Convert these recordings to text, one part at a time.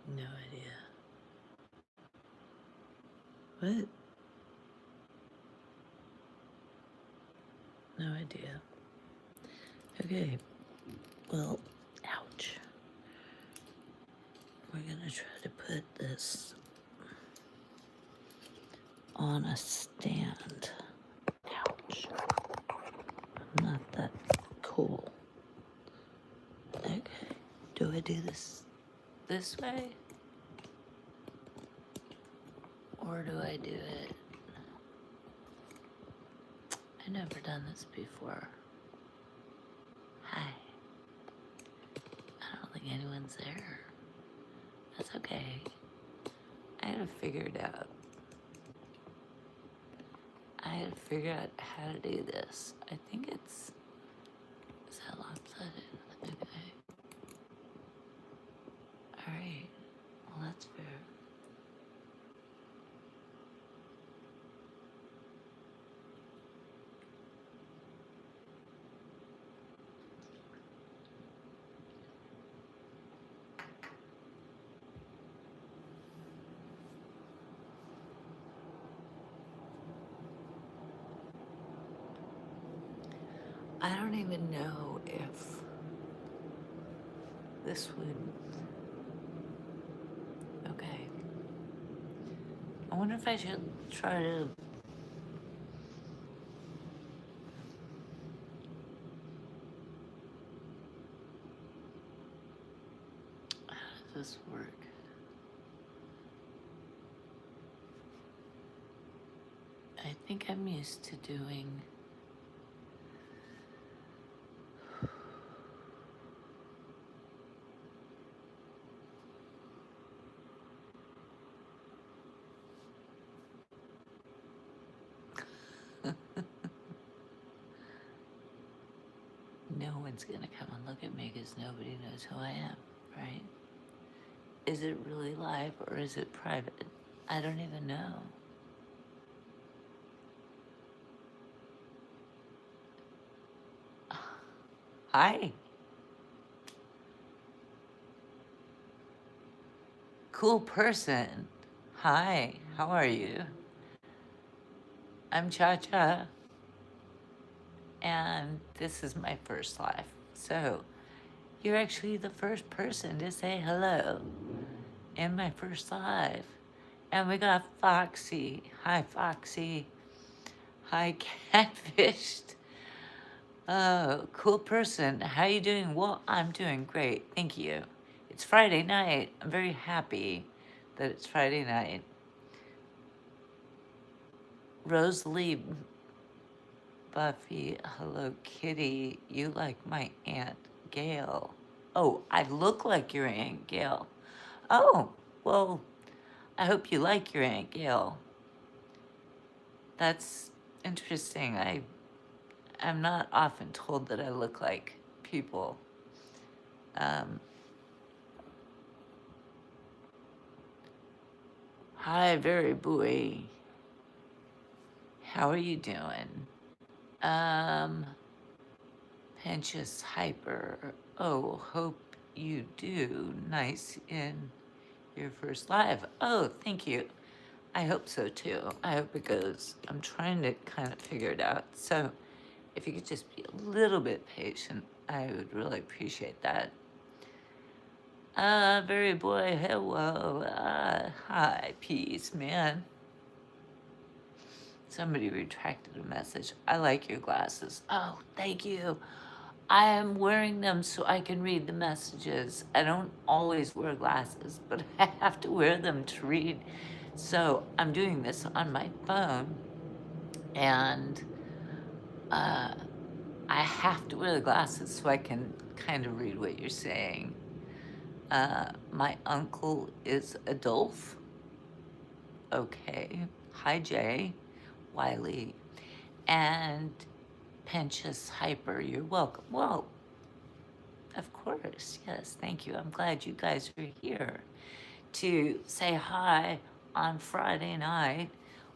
No idea. What? No idea. Okay. Well, ouch. We're gonna try to put this on a stand. Ouch. I'm not that cool. Okay. Do I do this way? Or do I do it? I've never done this before. Hi. I don't think anyone's there. That's okay. I gotta figure it out. I gotta figure out how to do this. I think it's... Is that lopsided? Okay. Alright. Well, that's fair. I don't even know if this would... Okay. I wonder if I should try to... How does this work? I think I'm used to doing... No one's gonna come and look at me because nobody knows who I am, right? Is it really live or is it private? I don't even know. Hi. Cool person. Hi, how are you? I'm Cha Cha, and this is my first live. So, you're actually the first person to say hello in my first live. And we got Foxy. Hi, Foxy. Hi, Catfished. Oh, cool person. How you doing? Well, I'm doing great. Thank you. It's Friday night. I'm very happy that it's Friday night. Rosalie, Buffy, Hello Kitty, you like my Aunt Gail. Oh, I look like your Aunt Gail. Oh, well, I hope you like your Aunt Gail. That's interesting. I'm not often told that I look like people. Hi, very boy. How are you doing? Pinchus Hyper. Oh, hope you do. Nice in your first live. Oh, thank you. I hope so too. I hope it goes. I'm trying to kind of figure it out. So if you could just be a little bit patient, I would really appreciate that. Very boy, hello. Hi, peace, man. Somebody retracted a message. I like your glasses. Oh, thank you. I am wearing them so I can read the messages. I don't always wear glasses, but I have to wear them to read. So I'm doing this on my phone, and I have to wear the glasses so I can kind of read what you're saying. My uncle is Adolf. Okay. Hi, Jay, Wiley, and Penchus Hyper. You're welcome. Well, of course. Yes, thank you. I'm glad you guys are here to say hi on Friday night.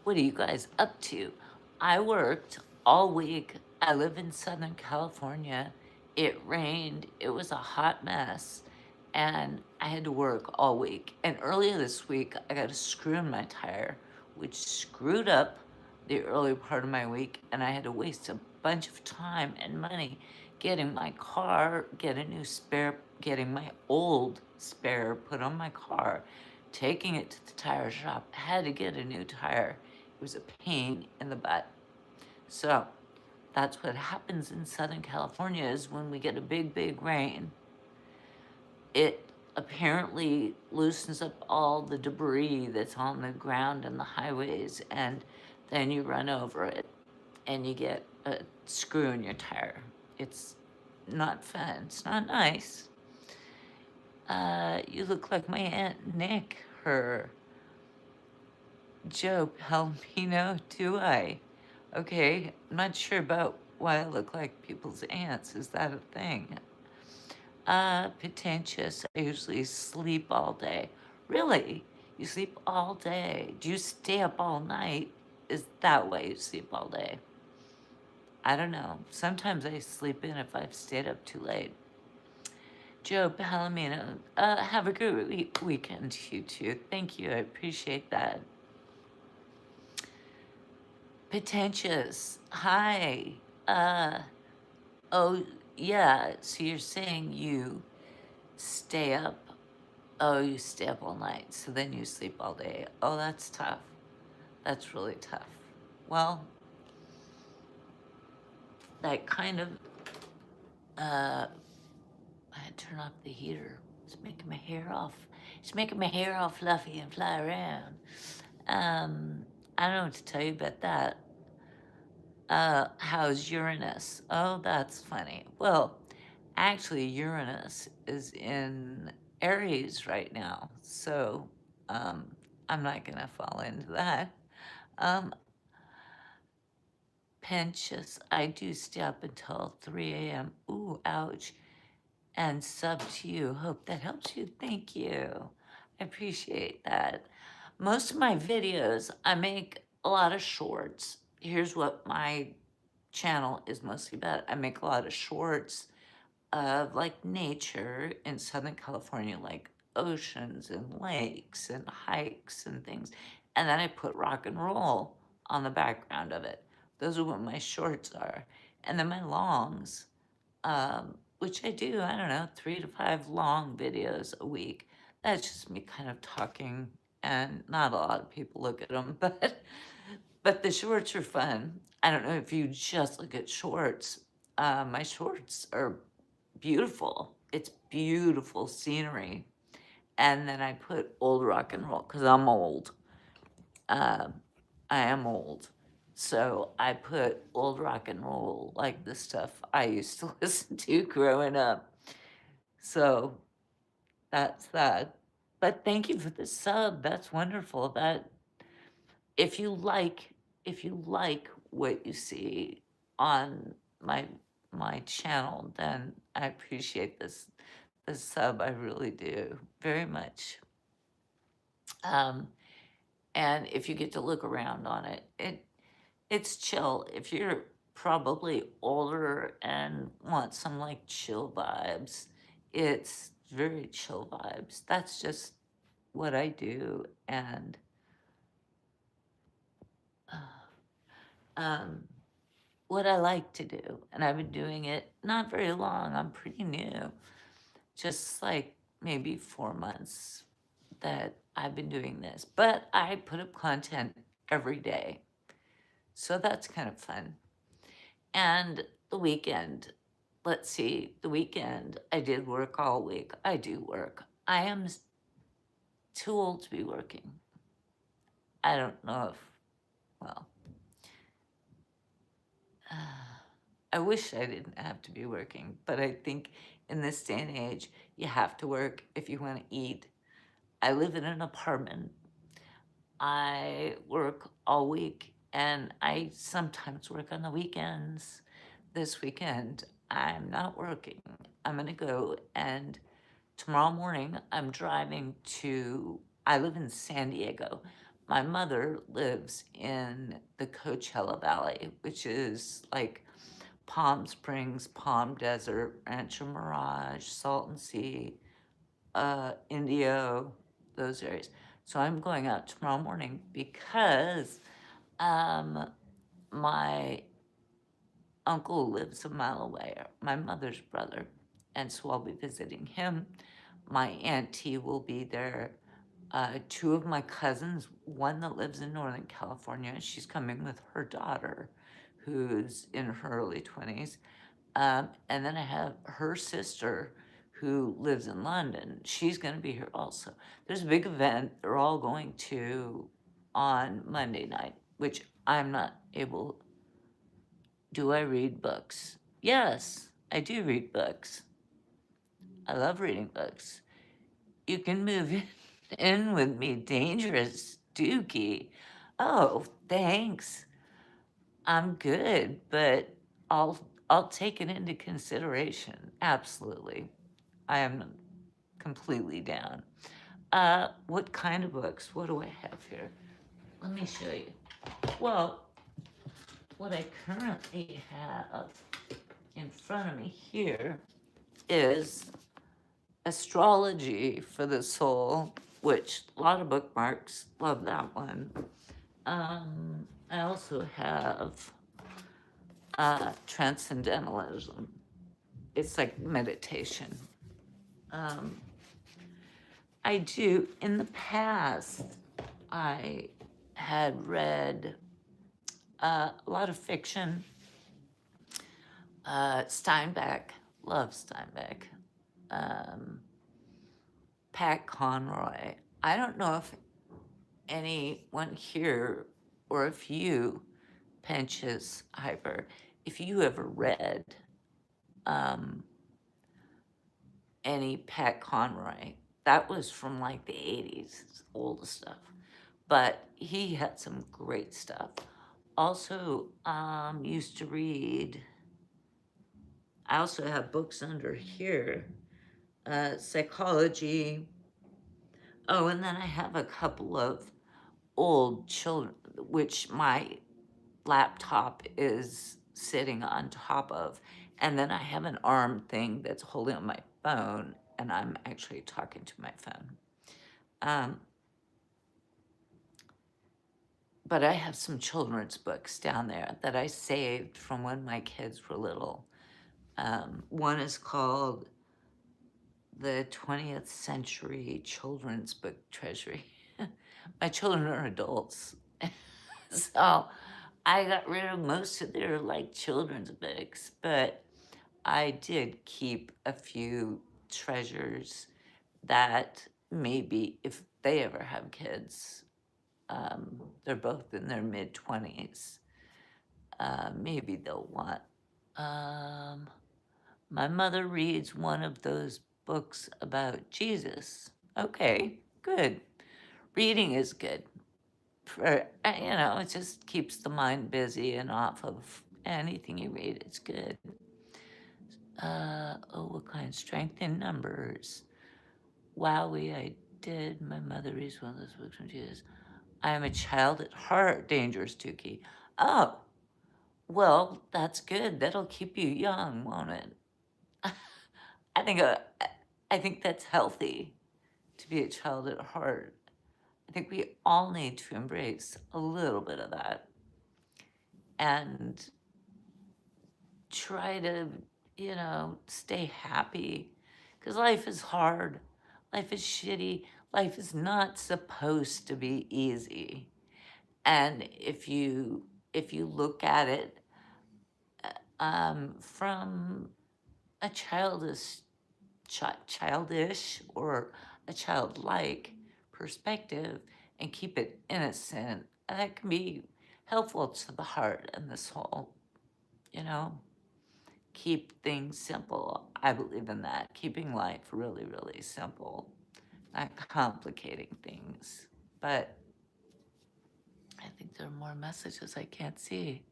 What are you guys up to? I worked all week. I live in Southern California. It rained. It was a hot mess. and I had to work all week. And earlier this week, I got a screw in my tire, which screwed up the early part of my week, and I had to waste a bunch of time and money getting my car, get a new spare, getting my old spare put on my car, taking it to the tire shop, had to get a new tire. It was a pain in the butt. So that's what happens in Southern California is when we get a big rain, it apparently loosens up all the debris that's on the ground and the highways, and then you run over it and you get a screw in your tire. It's not fun. It's not nice. You look like my Aunt Nick, her Joe Palomino, do I? Okay, I'm not sure about why I look like people's aunts. Is that a thing? Pretentious. I usually sleep all day. Really? You sleep all day? Do you stay up all night? Is that why you sleep all day? I don't know. Sometimes I sleep in if I've stayed up too late. Joe Palomino, have a good weekend, you two. Thank you. I appreciate that. Pretentious. Hi. Oh, yeah. So you're saying you stay up. Oh, you stay up all night, so then you sleep all day. Oh, that's tough. That's really tough. Well, that kind of, I had to turn off the heater. It's making my hair all fluffy and fly around. I don't know what to tell you about that. How's Uranus? Oh, that's funny. Well, actually, Uranus is in Aries right now, so I'm not gonna fall into that. Um, Pensious, I do stay up until 3 a.m. Ooh, ouch. And sub to you. Hope that helps you. Thank you. I appreciate that. Most of my videos, I make a lot of shorts. Here's what my channel is mostly about. I make a lot of shorts of like nature in Southern California, like oceans and lakes and hikes and things. And then I put rock and roll on the background of it. Those are what my shorts are. And then my longs, which I do, I don't know, 3 to 5 long videos a week. That's just me kind of talking, and not a lot of people look at them, but the shorts are fun. I don't know if you just look at shorts. My shorts are beautiful. It's beautiful scenery. And then I put old rock and roll because I'm old. I am old. So I put old rock and roll, like the stuff I used to listen to growing up. So that's that. But thank you for the sub. That's wonderful. That if you like, if you like what you see on my channel, then I appreciate this sub. I really do very much. And if you get to look around on it's chill. If you're probably older and want some like chill vibes, it's very chill vibes. That's just what I do. And um, what I like to do. And I've been doing it not very long. I'm pretty new. Just like maybe 4 months that I've been doing this. But I put up content every day. So that's kind of fun. And the weekend, let's see, the weekend, I did work all week. I do work. I am too old to be working. I don't know if, well, I wish I didn't have to be working, but I think in this day and age, you have to work if you want to eat. I live in an apartment. I work all week, and I sometimes work on the weekends. This weekend, I'm not working. I'm going to go, and tomorrow morning, I'm driving to, I live in San Diego. My mother lives in the Coachella Valley, which is like Palm Springs, Palm Desert, Rancho Mirage, Salton Sea, Indio, those areas. So I'm going out tomorrow morning because um, my uncle lives a mile away, my mother's brother, and so I'll be visiting him. My auntie will be there. Two of my cousins, one that lives in Northern California, she's coming with her daughter, who's in her early 20s. And then I have her sister who lives in London. She's going to be here also. There's a big event they're all going to on Monday night, which I'm not able. Do I read books? Yes, I do read books. I love reading books. You can move in with me, Dangerous Dookie. Oh, thanks. I'm good, but I'll I'll take it into consideration. Absolutely. I am completely down. What kind of books? What do I have here? Let me show you. Well, what I currently have in front of me here is Astrology for the Soul, which a lot of bookmarks. Love that one. I also have Transcendentalism. It's like meditation. I do. In the past, I had read a lot of fiction. Steinbeck, love Steinbeck. Pat Conroy. I don't know if anyone here or if you, Penches Hyper, if you ever read any Pat Conroy. That was from like the 80s, old stuff. But he had some great stuff. Also, used to read, I also have books under here, psychology. Oh, and then I have a couple of old children, which my laptop is sitting on top of. And then I have an arm thing that's holding on my phone, and I'm actually talking to my phone. But I have some children's books down there that I saved from when my kids were little. One is called The 20th Century Children's Book Treasury. My children are adults. So I got rid of most of their like children's books, but I did keep a few treasures that maybe if they ever have kids, they're both in their mid-20s, maybe they'll want. My mother reads one of those books about Jesus. Okay, good. Reading is good. It just keeps the mind busy and off of anything you read. It's good. What kind? Strength in Numbers. Wowie, I did. My mother reads one of those books from Jesus. I am a child at heart, Dangerous Dookie. Oh, well, that's good. That'll keep you young, won't it? I think I think that's healthy to be a child at heart. I think we all need to embrace a little bit of that and try to, stay happy because life is hard. Life is shitty. Life is not supposed to be easy. And if you look at it from a childish or a childlike perspective and keep it innocent, that can be helpful to the heart and the soul. Keep things simple. I believe in that. Keeping life really, really simple, not complicating things. But I think there are more messages I can't see.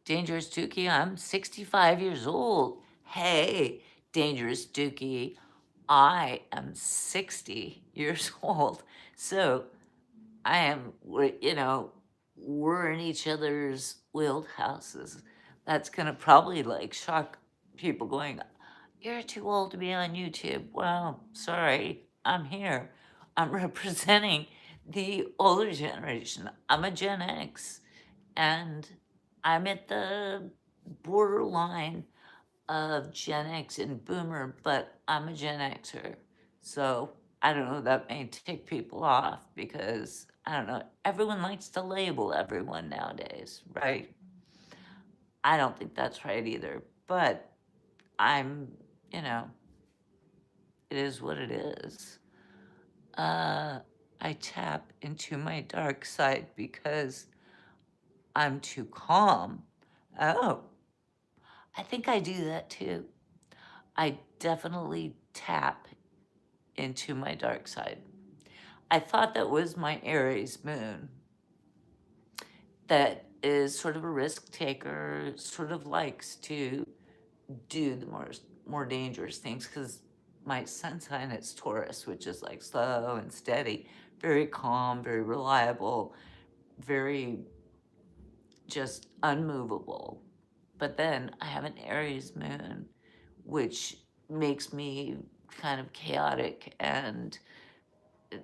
Dangerous Dookie, I'm 65 years old. Hey, Dangerous Dookie, I am 60 years old. So I am, we're in each other's wheelhouses. That's going to probably like shock people going, You're too old to be on YouTube. Well, sorry, I'm here. I'm representing the older generation. I'm a Gen X, and I'm at the borderline of Gen X and Boomer, but I'm a Gen Xer. So I don't know, that may tick people off because I don't know, everyone likes to label everyone nowadays, right? I don't think that's right either, but I'm, you know, it is what it is. Uh, I tap into my dark side because I'm too calm. Oh, I think I do that too. I definitely tap into my dark side. I thought that was my Aries moon, that is sort of a risk taker, sort of likes to do the more dangerous things because my sun sign is Taurus, which is like slow and steady, very calm, very reliable, very just unmovable. But then I have an Aries moon, which makes me kind of chaotic and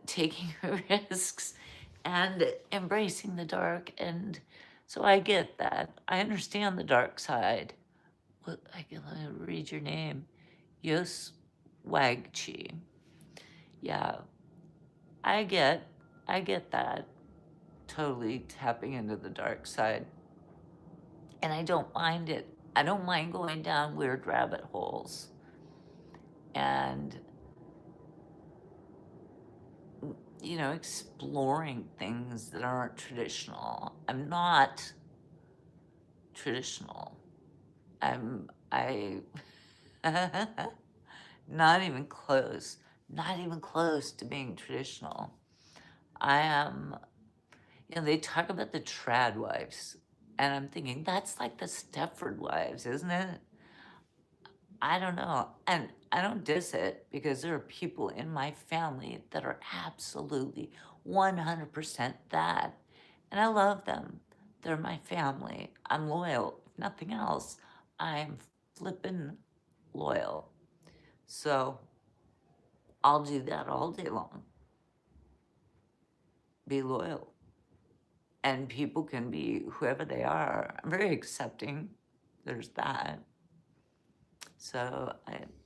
taking risks and embracing the dark. And so I get that. I understand the dark side. What I can read your name. Yos Wagchi. Yeah, I get I get that. Totally tapping into the dark side. And I don't mind it. I don't mind going down weird rabbit holes and exploring things that aren't traditional. I'm not traditional. I not even close. Not even close to being traditional. I am, they talk about the trad wives, and I'm thinking that's like the Stepford wives, isn't it? I don't know. And I don't diss it because there are people in my family that are absolutely 100% that. And I love them. They're my family. I'm loyal. If nothing else, I'm flippin' loyal. So I'll do that all day long. Be loyal. And people can be whoever they are. I'm very accepting. There's that. So,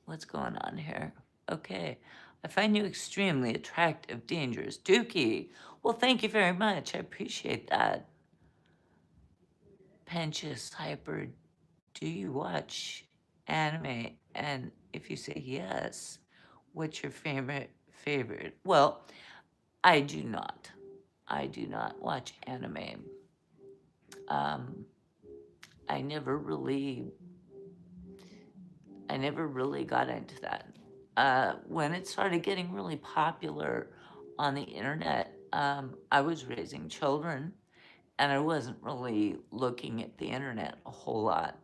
what's going on here? Okay. I find you extremely attractive, dangerous. Dookie. Well, thank you very much. I appreciate that. Penchus Hyper, do you watch anime? And if you say yes, what's your favorite? Well, I do not. I do not watch anime. Um, I never really got into that. When it started getting really popular on the internet, I was raising children and I wasn't really looking at the internet a whole lot.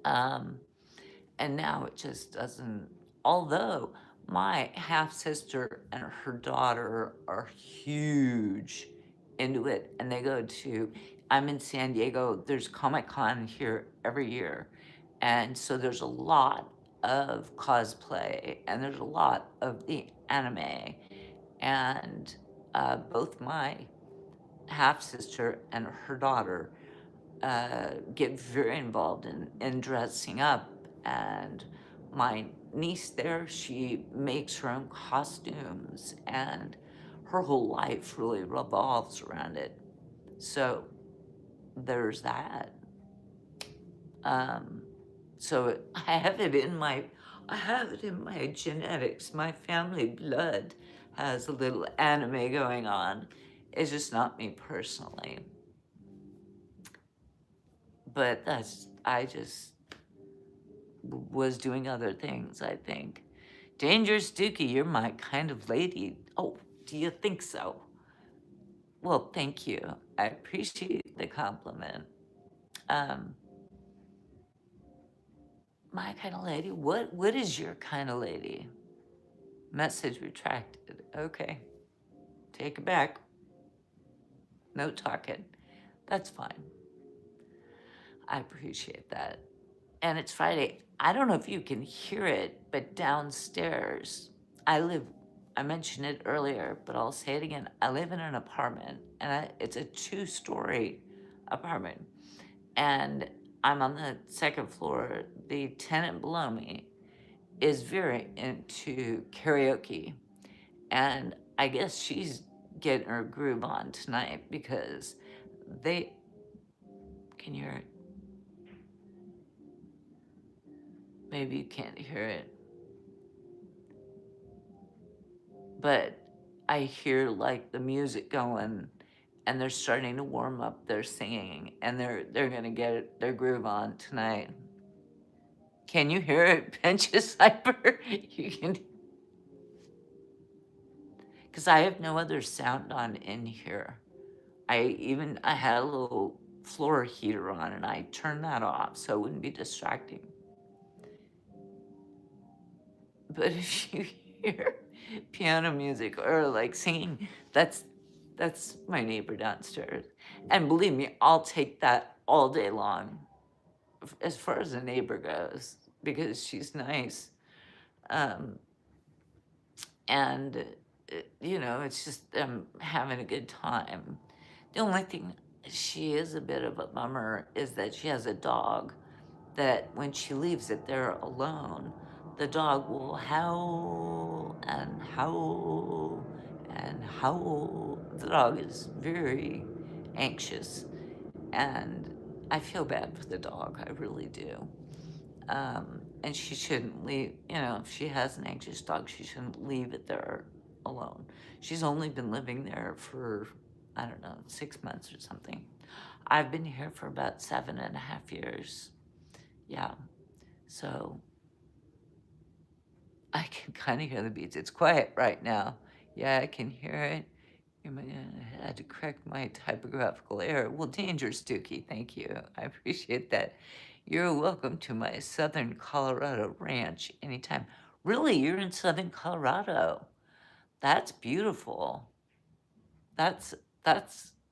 Um, and now it just doesn't, although my half sister and her daughter are huge into it, and they go to, I'm in San Diego, there's Comic-Con here every year, and so there's a lot of cosplay and there's a lot of the anime, and both my half sister and her daughter get very involved in dressing up. And my niece there, she makes her own costumes, and her whole life really revolves around it. So there's that. Um, so I have it in my genetics. My family blood has a little anime going on. It's just not me personally. But I just was doing other things, I think. Dangerous Dookie, you're my kind of lady. Oh, do you think so? Well, thank you. I appreciate the compliment. Um, my kind of lady? What is your kind of lady? Message retracted. Okay. Take it back. No talking. That's fine. I appreciate that. and it's Friday. I don't know if you can hear it, but downstairs, I live, I mentioned it earlier, but I'll say it again. I live in an apartment, and it's a 2-story apartment, and I'm on the second floor. The tenant below me is very into karaoke, and I guess she's getting her groove on tonight because they, can you hear it? Maybe you can't hear it, but I hear like the music going, and they're starting to warm up their singing, and they're gonna get their groove on tonight. Can you hear it, Pinches Hyper? You can, because I have no other sound on in here. I had a little floor heater on, and I turned that off so it wouldn't be distracting. But if you hear piano music or like singing, that's my neighbor downstairs. And believe me, I'll take that all day long as far as the neighbor goes because she's nice. Um, and it's just them having a good time. The only thing she is a bit of a bummer is that she has a dog that when she leaves it there alone, the dog will howl and howl and howl. The dog is very anxious, and I feel bad for the dog. I really do. And she shouldn't leave, if she has an anxious dog, she shouldn't leave it there alone. She's only been living there for, I don't know, 6 months or something. I've been here for about 7.5 years. Yeah. So I can kind of hear the beats. It's quiet right now. Yeah, I can hear it. I had to correct my typographical error. Well, Dangerous Dookie, thank you. I appreciate that. You're welcome to my Southern Colorado ranch anytime. Really, you're in Southern Colorado. That's beautiful. That's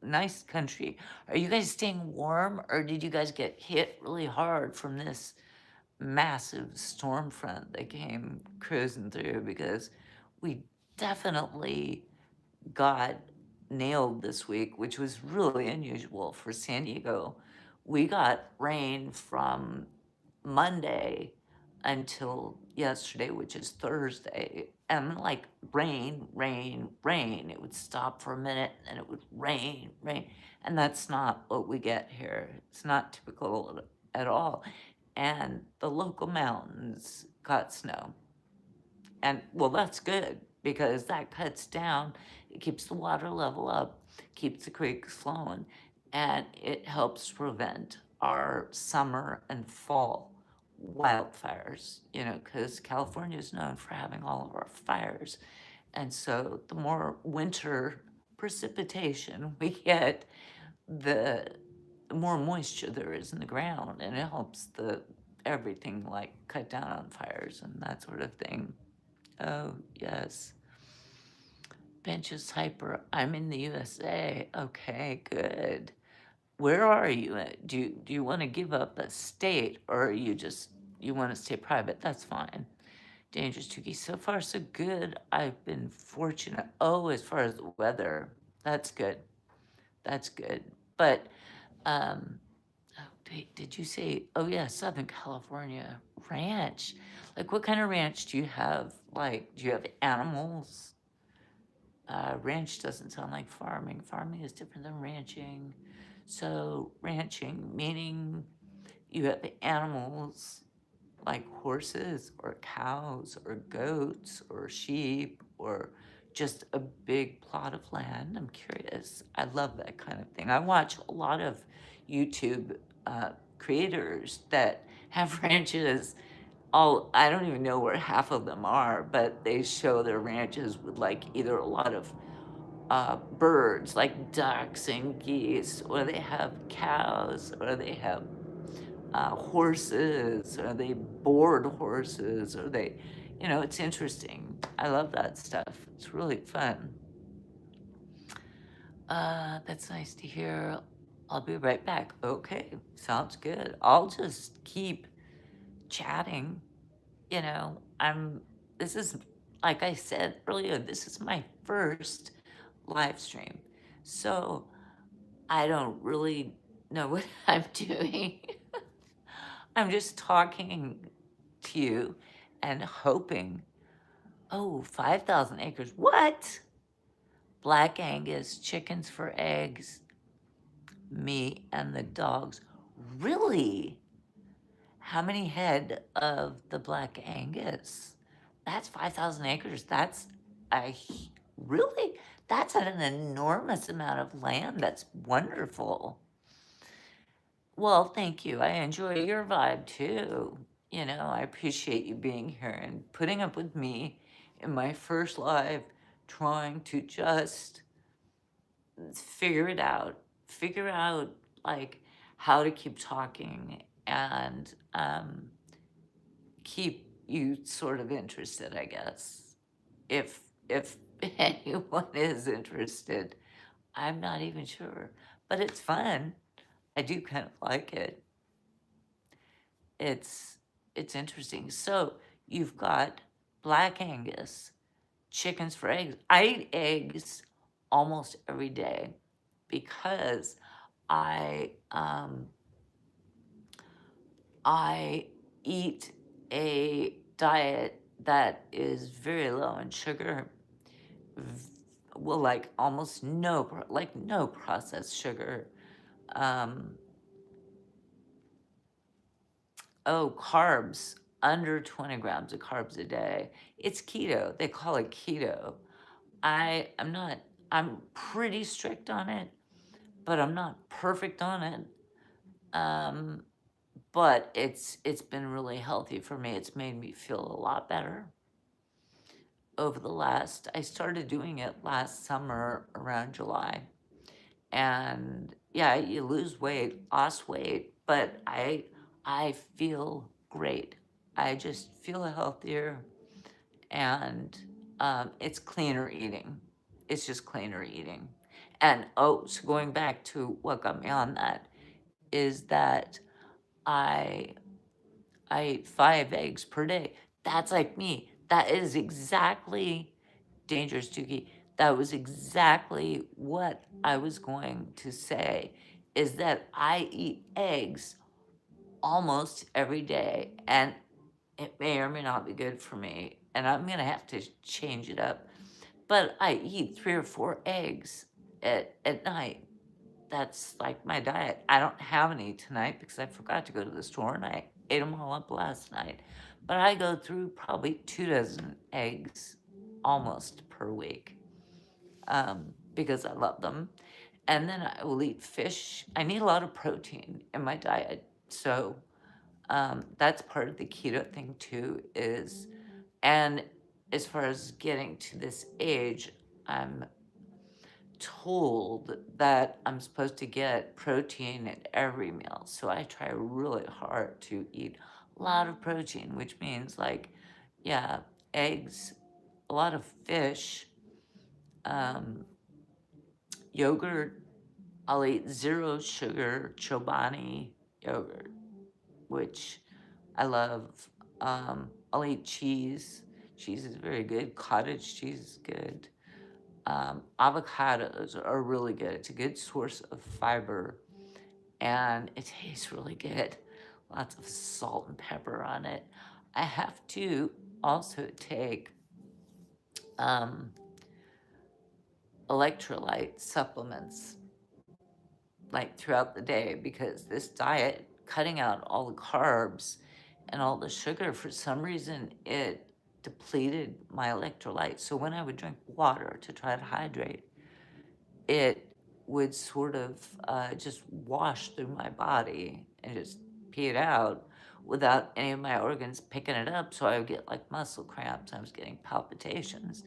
nice country. Are you guys staying warm, or did you guys get hit really hard from this massive storm front that came cruising through? Because we definitely got nailed this week, which was really unusual for San Diego. We got rain from Monday until yesterday, which is Thursday. And like rain, rain, rain. It would stop for a minute and it would rain, rain. And that's not what we get here. It's not typical at all. And the local mountains got snow. And well, that's good because that cuts down, it keeps the water level up, keeps the creeks flowing, and it helps prevent our summer and fall wildfires, because California is known for having all of our fires. And so the more winter precipitation we get, the more moisture there is in the ground, and it helps everything like cut down on fires and that sort of thing. Oh, yes. Benches Hyper. I'm in the USA. Okay, good. Where are you at? Do you want to give up a state, or are you want to stay private? That's fine. Dangerous Tukey. So far, so good. I've been fortunate. Oh, as far as the weather, that's good. That's good. But, oh, wait, did you say, oh yeah, Southern California ranch? Like, what kind of ranch do you have? Like, do you have animals? Ranch doesn't sound like farming. Farming is different than ranching. So, ranching, meaning you have animals like horses or cows or goats or sheep or just a big plot of land. I'm curious. I love that kind of thing. I watch a lot of YouTube creators that have ranches. I don't even know where half of them are, but they show their ranches with like either a lot of birds like ducks and geese, or they have cows, or they have horses, or they board horses, or it's interesting. I love that stuff. It's really fun. That's nice to hear. I'll be right back. Okay, sounds good. I'll just keep chatting. You know, this is, like I said earlier, this is my first live stream. So I don't really know what I'm doing. I'm just talking to you and hoping. Oh, 5,000 acres. What? Black Angus, chickens for eggs, me and the dogs. Really? How many head of the Black Angus? That's 5,000 acres. A, really? That's an enormous amount of land. That's wonderful. Well, thank you. I enjoy your vibe too. You know, I appreciate you being here and putting up with me in my first live, trying to just figure out like how to keep talking and keep you sort of interested, I guess. If anyone is interested, I'm not even sure, but it's fun. I do kind of like it. It's it's interesting. So you've got Black Angus, chickens for eggs. I eat eggs almost every day because I I eat a diet that is very low in sugar. Well, like almost no processed sugar. Um, carbs, under 20 grams of carbs a day. It's keto. They call it keto. I'm not, I'm pretty strict on it, but I'm not perfect on it. Um, but it's been really healthy for me. It's made me feel a lot better I started doing it last summer around July. And yeah, you lose weight, lost weight, but I feel great. I just feel healthier, and it's cleaner eating. It's just cleaner eating. And so going back to what got me on that is that I I ate 5 eggs per day. That's like me. That is exactly dangerous, Dookie. That was exactly what I was going to say, is that I eat eggs almost every day, and it may or may not be good for me, and I'm gonna have to change it up. But I eat 3 or 4 eggs at night. That's like my diet. I don't have any tonight because I forgot to go to the store and I ate them all up last night. But I go through probably 2 dozen eggs almost per week because I love them. And then I will eat fish. I need a lot of protein in my diet. So that's part of the keto thing too and as far as getting to this age, I'm told that I'm supposed to get protein at every meal. So I try really hard to eat a lot of protein, which means like, yeah, eggs, a lot of fish, um, yogurt. I'll eat 0 sugar Chobani yogurt, which I love. I'll eat cheese. Cheese is very good. Cottage cheese is good. Avocados are really good. It's a good source of fiber and it tastes really good. Lots of salt and pepper on it. I have to also take electrolyte supplements like throughout the day because this diet, cutting out all the carbs and all the sugar, for some reason, it depleted my electrolytes. So when I would drink water to try to hydrate, it would sort of just wash through my body and just pee it out without any of my organs picking it up. So I would get like muscle cramps. I was getting palpitations.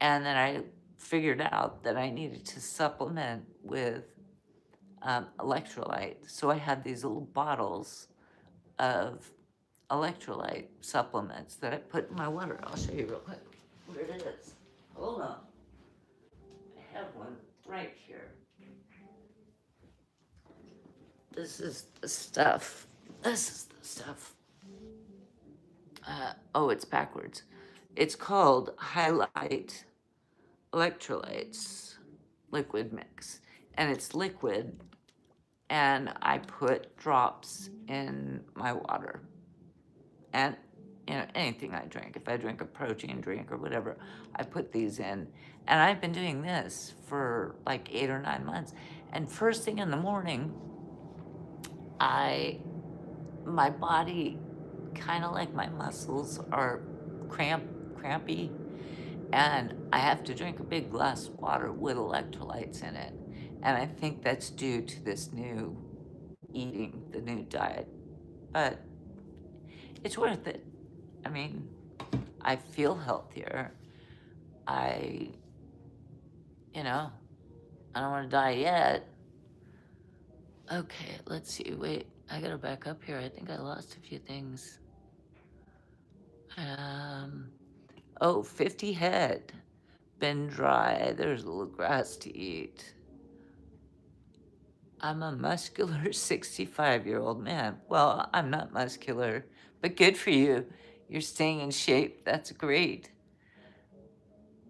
And then I figured out that I needed to supplement with electrolyte. So I had these little bottles of electrolyte supplements that I put in my water. I'll show you real quick where it is. Hold on. I have one right here. This is the stuff. This is the stuff. Oh, it's backwards. It's called Highlight Electrolytes Liquid Mix. And it's liquid, and I put drops in my water. And anything I drink, if I drink a protein drink or whatever, I put these in. And I've been doing this for like 8 or 9 months. And first thing in the morning, my body, kind of like my muscles, are crampy, and I have to drink a big glass of water with electrolytes in it. And I think that's due to this new eating, the new diet. But it's worth it. I mean, I feel healthier. I, you know, I don't want to die yet. Okay, let's see. Wait, I gotta back up here. I think I lost a few things. Oh, 50 head. Been dry. There's a little grass to eat. I'm a muscular 65-year-old man. Well, I'm not muscular, but good for you. You're staying in shape. That's great.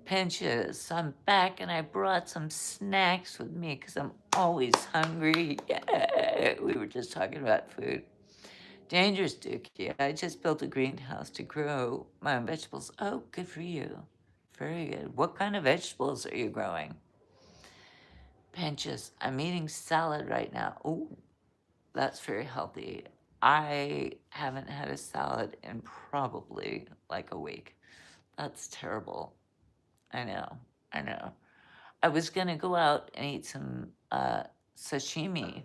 Pinches, I'm back and I brought some snacks with me because I'm always hungry. Yeah, we were just talking about food. Dangerous, Dookie. I just built a greenhouse to grow my own vegetables. Oh, good for you. Very good. What kind of vegetables are you growing? Pinches, I'm eating salad right now. Oh, that's very healthy. I haven't had a salad in probably like a week. That's terrible. I know. I know. I was gonna go out and eat some sashimi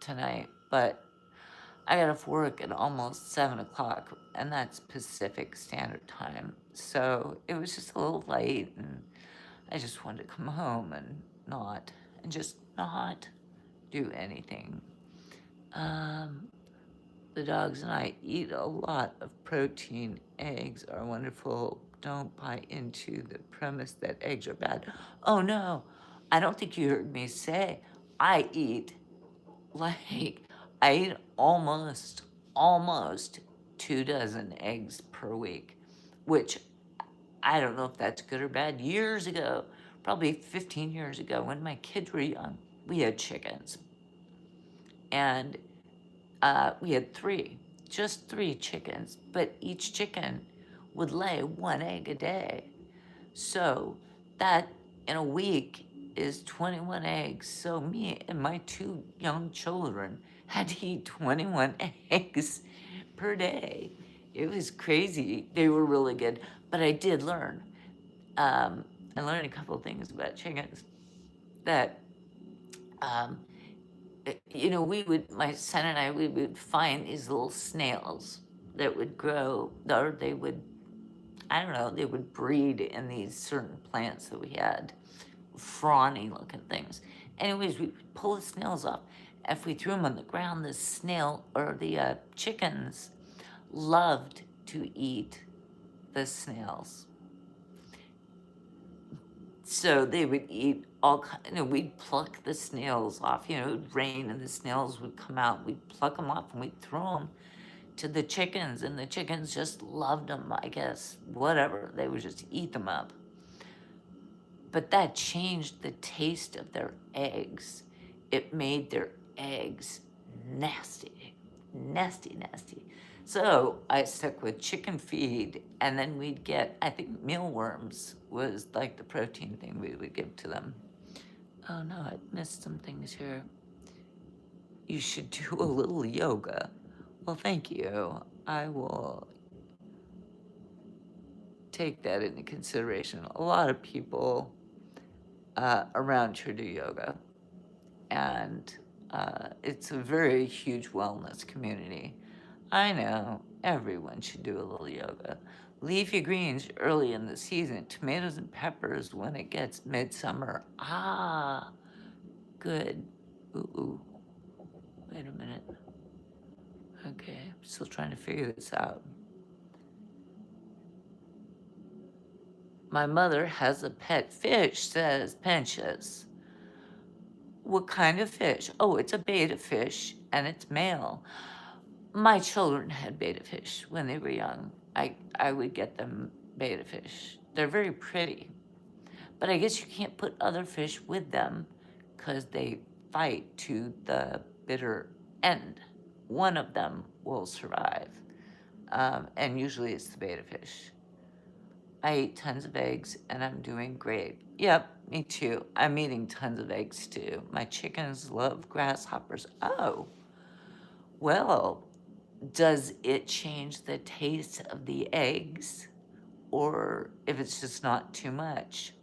tonight, but I got off work at almost 7 o'clock, and that's Pacific Standard Time. So it was just a little late, and I just wanted to come home and just not do anything. The dogs and I eat a lot of protein. Eggs are wonderful. Don't buy into the premise that eggs are bad. Oh no, I don't think you heard me say I eat like I eat almost 2 dozen eggs per week, which I don't know if that's good or bad. Years ago, probably 15 years ago, when my kids were young, we had chickens, and we had just three chickens, but each chicken would lay 1 egg a day. So that in a week is 21 eggs. So me and my 2 young children had to eat 21 eggs per day. It was crazy. They were really good, but I did learn. I learned a couple of things about chickens that um, my son and I, we would find these little snails that would grow, or they would, I don't know, they would breed in these certain plants that we had, frawny looking things. Anyways, we would pull the snails off. If we threw them on the ground, the snail or the chickens loved to eat the snails. So they would eat we'd pluck the snails off. It would rain and the snails would come out. We'd pluck them off and we'd throw them to the chickens, and the chickens just loved them, I guess. Whatever. They would just eat them up. But that changed the taste of their eggs. It made their eggs nasty. Nasty, nasty. So I stuck with chicken feed, and then we'd get, I think mealworms was like the protein thing we would give to them. Oh no, I missed some things here. You should do a little yoga. Well, thank you. I will take that into consideration. A lot of people around here do yoga, and it's a very huge wellness community. I know, everyone should do a little yoga. Leafy greens early in the season, tomatoes and peppers when it gets midsummer. Ah, good. Ooh, wait a minute. Okay, I'm still trying to figure this out. My mother has a pet fish, says Penches. What kind of fish? Oh, it's a betta fish, and it's male. My children had betta fish when they were young. I would get them betta fish. They're very pretty, but I guess you can't put other fish with them because they fight to the bitter end. One of them will survive, and usually it's the betta fish. I ate tons of eggs and I'm doing great. Yep, me too. I'm eating tons of eggs too. My chickens love grasshoppers. Oh, well, does it change the taste of the eggs? Or if it's just not too much?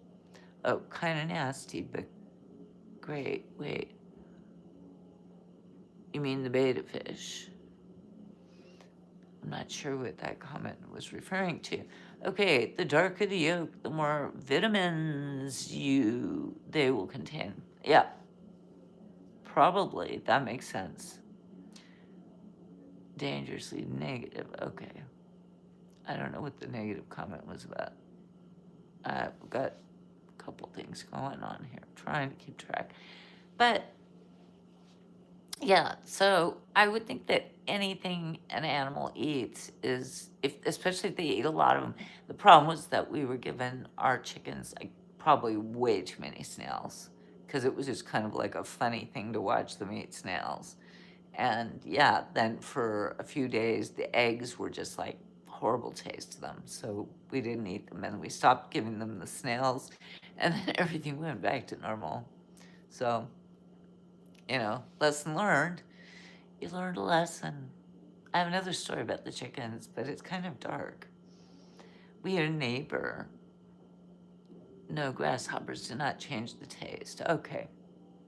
Oh, kind of nasty, but great. Wait, you mean the betta fish? I'm not sure what that comment was referring to. Okay, the darker the yolk, the more vitamins they will contain. Yeah, probably. That makes sense. Dangerously negative. Okay. I don't know what the negative comment was about. I've got a couple things going on here. I'm trying to keep track. But yeah, so I would think that anything an animal eats is, especially if they eat a lot of them. The problem was that we were given our chickens like probably way too many snails because it was just kind of like a funny thing to watch them eat snails. And yeah, then for a few days, the eggs were just like horrible taste to them. So we didn't eat them and we stopped giving them the snails and then everything went back to normal. So, lesson learned. You learned a lesson. I have another story about the chickens, but it's kind of dark. We had a neighbor. No, grasshoppers do not change the taste. Okay.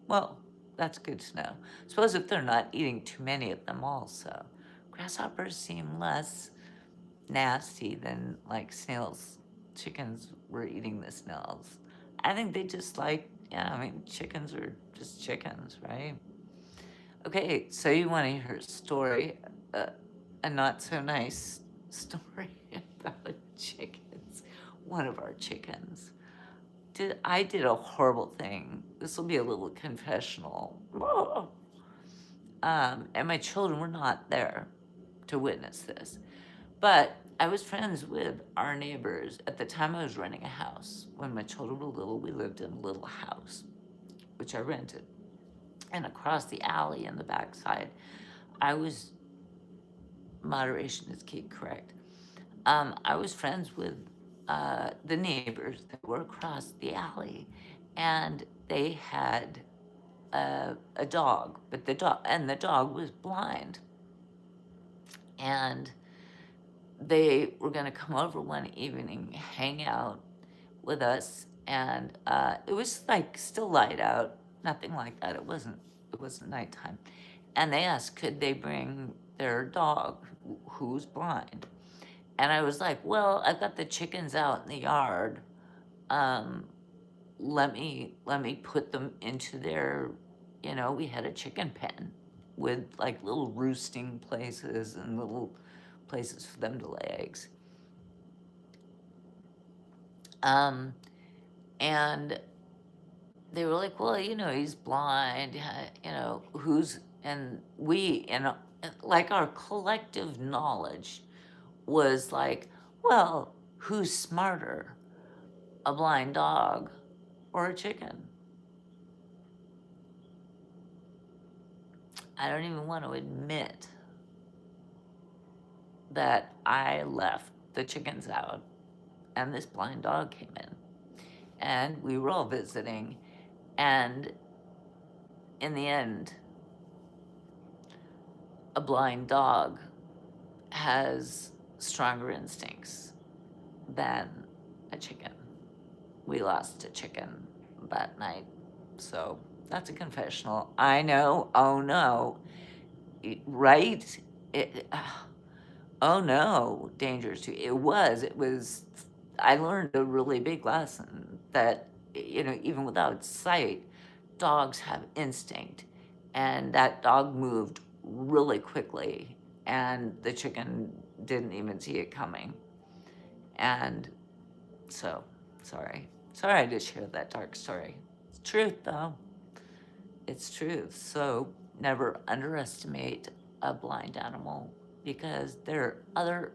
Well, that's good to know. Suppose if they're not eating too many of them also. Grasshoppers seem less nasty than like snails. Chickens were eating the snails. I think they just chickens are just chickens, right? Okay, so you want to hear a story, a not so nice story about chickens. One of our chickens. I did a horrible thing. This will be a little confessional. And my children were not there to witness this. But I was friends with our neighbors. At the time, I was renting a house. When my children were little, we lived in a little house, which I rented. And across the alley in the backside, moderation is key, correct. I was friends with the neighbors that were across the alley, and they had a dog, but the dog was blind, and they were going to come over one evening, hang out with us, and it was like still light out, nothing like that. It wasn't nighttime, and they asked could they bring their dog who's blind, and I was like, well, I've got the chickens out in the yard. Um, let me put them into their, we had a chicken pen with like little roosting places and little places for them to lay eggs. And they were like, well, he's blind, like our collective knowledge was like, well, who's smarter, a blind dog or a chicken? I don't even want to admit that I left the chickens out and this blind dog came in and we were all visiting, and in the end, a blind dog has stronger instincts than a chicken. We lost a chicken that night. So that's a confessional. I know. Oh no. Right? Oh no. Dangerous too. It was, I learned a really big lesson that, even without sight, dogs have instinct. And that dog moved really quickly, and the chicken didn't even see it coming. And so, sorry. Sorry I just shared that dark story. It's truth, though. It's truth. So, never underestimate a blind animal because there are other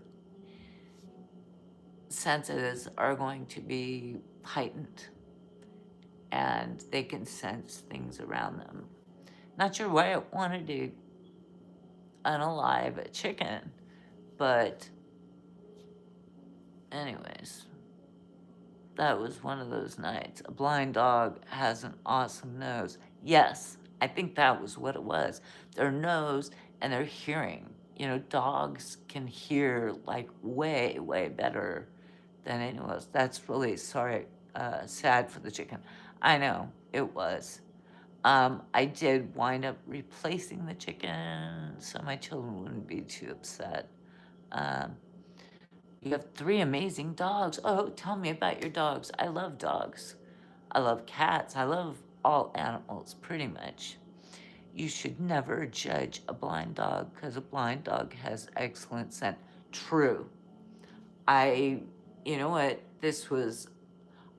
senses are going to be heightened and they can sense things around them. Not sure why I wanted to unalive a chicken, but anyways, that was one of those nights. A blind dog has an awesome nose. Yes, I think that was what it was. Their nose and their hearing. You know, dogs can hear like way, way better than anyone else. That's really sad for the chicken. I know it was. I did wind up replacing the chicken so my children wouldn't be too upset. Um, you have three amazing dogs. Oh, tell me about your dogs. I love dogs. I love cats. I love all animals, pretty much. You should never judge a blind dog because a blind dog has excellent scent. True. I, you know what?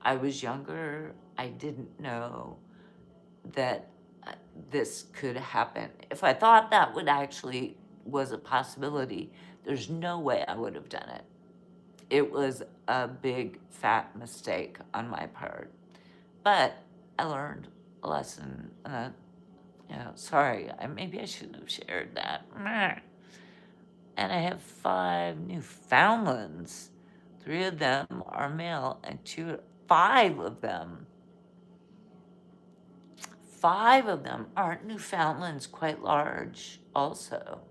I was younger. I didn't know that this could happen. If I thought that would actually was a possibility, there's no way I would have done it. It was a big fat mistake on my part. But I learned a lesson, and sorry, maybe I shouldn't have shared that. And I have 5 Newfoundlands. 3 of them are male, and 5 of them aren't Newfoundlands quite large also.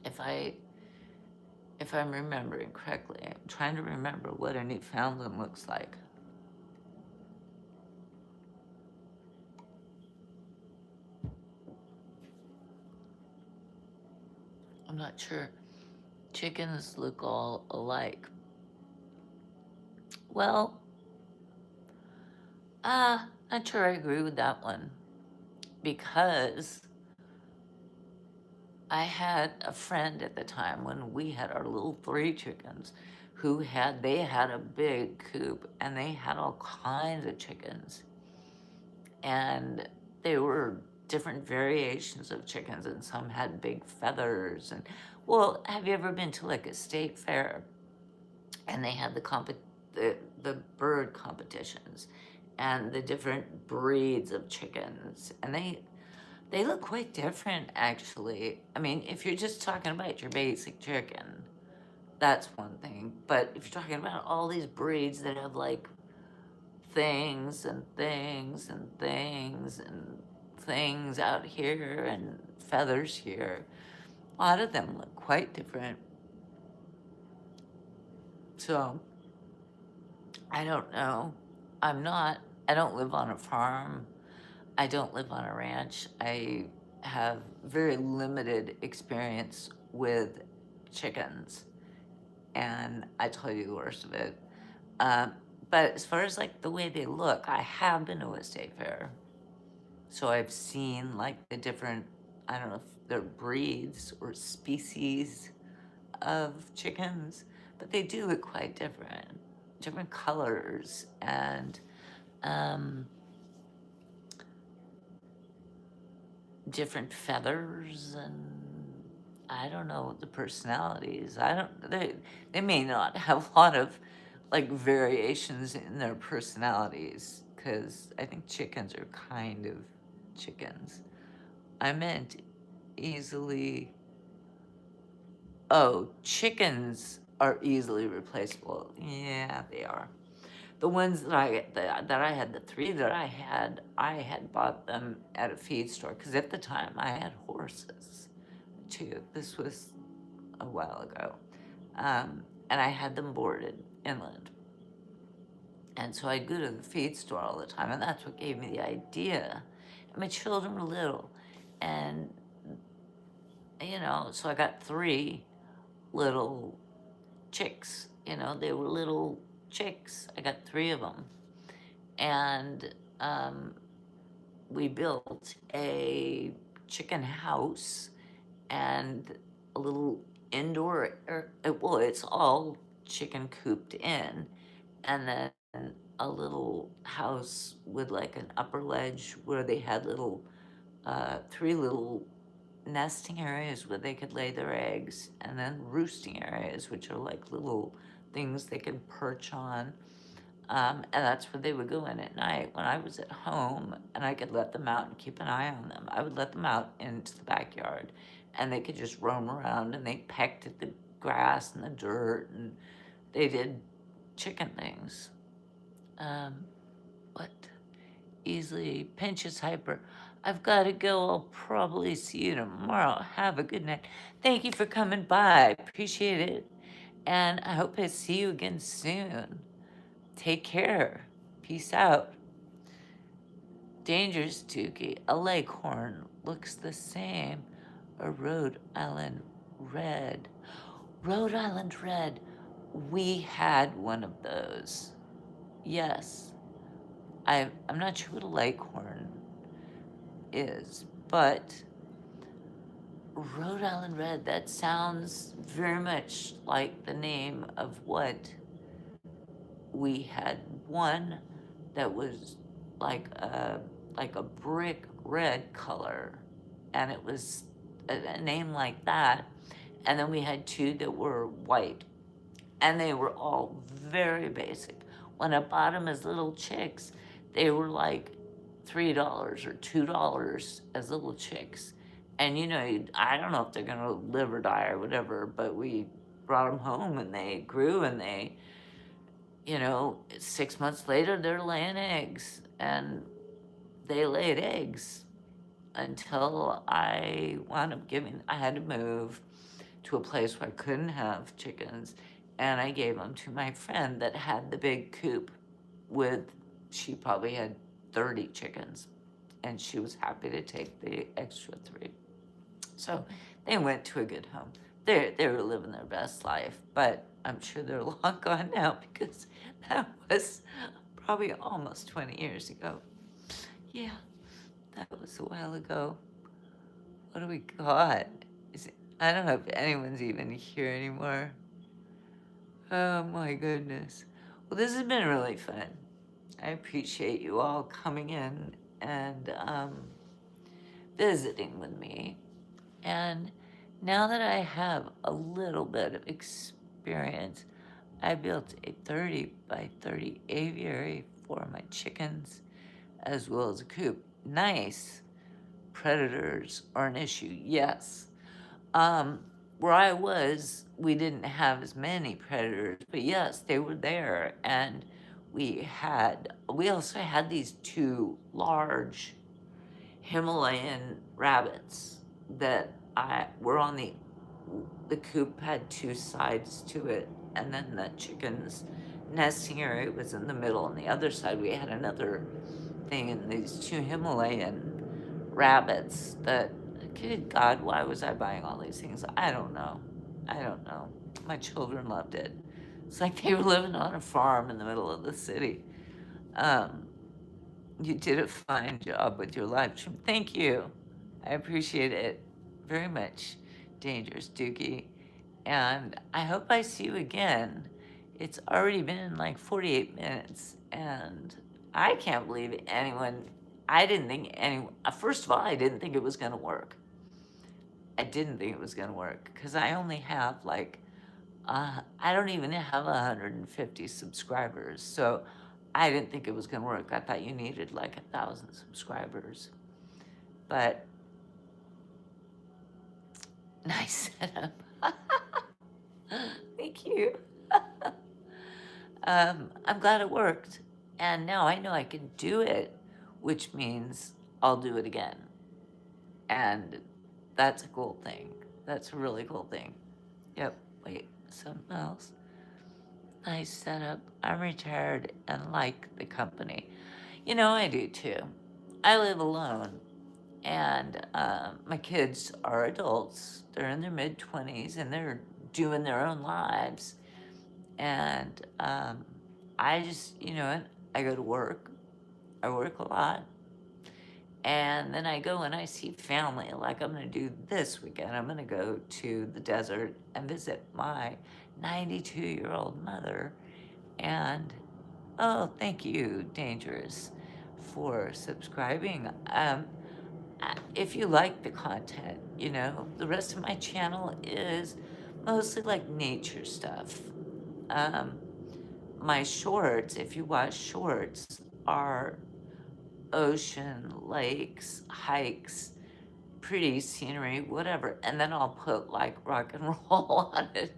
If I'm remembering correctly, I'm trying to remember what a Newfoundland looks like. I'm not sure. Chickens look all alike. Well, not sure I agree with that one because I had a friend at the time when we had our little 3 chickens they had a big coop and they had all kinds of chickens. And they were different variations of chickens and some had big feathers well, have you ever been to like a state fair and they had the bird competitions and the different breeds of chickens and they look quite different, actually. I mean, if you're just talking about your basic chicken, that's one thing. But if you're talking about all these breeds that have like things and things and things and things out here and feathers here, a lot of them look quite different. So, I don't know. I don't live on a farm. I don't live on a ranch. I have very limited experience with chickens, and I tell you the worst of it. Um, but as far as like the way they look, I have been to a state fair, so I've seen like the different. I don't know if they're breeds or species of chickens, but they do look quite different colors and. Um, different feathers and I don't know the personalities. I don't they may not have a lot of like variations in their personalities because I think chickens are kind of chickens. I meant easily chickens are easily replaceable. Yeah, they are. The ones that I had, the 3 that I had bought them at a feed store because at the time I had horses too. This was a while ago, and I had them boarded inland, and so I'd go to the feed store all the time, and that's what gave me the idea. And my children were little, and so I got 3 little chicks. They were little chicks. I got 3 of them. And we built a chicken house and a little indoor, well, it's all chicken cooped in, and then a little house with like an upper ledge where they had 3 little nesting areas where they could lay their eggs, and then roosting areas, which are like little things they could perch on. And that's where they would go in at night. When I was at home and I could let them out and keep an eye on them, I would let them out into the backyard and they could just roam around and they pecked at the grass and the dirt and they did chicken things. Um, what? Easily pinches hyper. I've got to go. I'll probably see you tomorrow. Have a good night. Thank you for coming by. Appreciate it. And I hope I see you again soon. Take care. Peace out. Dangerous Dookie. A leghorn looks the same. A Rhode Island Red. Rhode Island Red. We had one of those. Yes. I'm not sure what a leghorn is, but Rhode Island Red, that sounds very much like the name of what we had. One that was like a brick red color, and it was a name like that. And then we had two that were white, and they were all very basic. When I bought them as little chicks, they were like $3 or $2 as little chicks. And I don't know if they're gonna live or die or whatever, but we brought them home and they grew and they, 6 months later they're laying eggs and they laid eggs until I wound up I had to move to a place where I couldn't have chickens, and I gave them to my friend that had the big coop she probably had 30 chickens, and she was happy to take the extra 3. So they went to a good home. They were living their best life, but I'm sure they're long gone now because that was probably almost 20 years ago. Yeah, that was a while ago. What do we got? I don't know if anyone's even here anymore. Oh my goodness. Well, this has been really fun. I appreciate you all coming in and visiting with me. And now that I have a little bit of experience, I built a 30 by 30 aviary for my chickens, as well as a coop. Nice. Predators are an issue, yes. Where I was, we didn't have as many predators, but yes, they were there. And we also had these 2 large Himalayan rabbits that were on the coop had 2 sides to it, and then the chickens nesting area was in the middle. On the other side, we had another thing, and these 2 Himalayan rabbits that, good God, why was I buying all these things? I don't know. My children loved it. It's like they were living on a farm in the middle of the city. You did a fine job with your live stream. Thank you. I appreciate it very much, Dangerous Dookie. And I hope I see you again. It's already been like 48 minutes, and I can't believe first of all, I didn't think it was going to work. Because I only have I don't even have 150 subscribers. So I didn't think it was going to work. I thought you needed like 1,000 subscribers. But nice setup. Thank you. I'm glad it worked. And now I know I can do it, which means I'll do it again. And that's a cool thing. That's a really cool thing. Yep. Wait, something else. Nice setup. I'm retired and like the company. I do too. I live alone, and my kids are adults. They're in their mid-20s, and they're doing their own lives. And I just, I go to work. I work a lot. And then I go and I see family, like I'm going to do this weekend. I'm going to go to the desert and visit my 92-year-old mother. And, oh, thank you, Dangerous, for subscribing. If you like the content, the rest of my channel is mostly like nature stuff. Um, my shorts, if you watch shorts, are ocean, lakes, hikes, pretty scenery, whatever, and then I'll put like rock and roll on it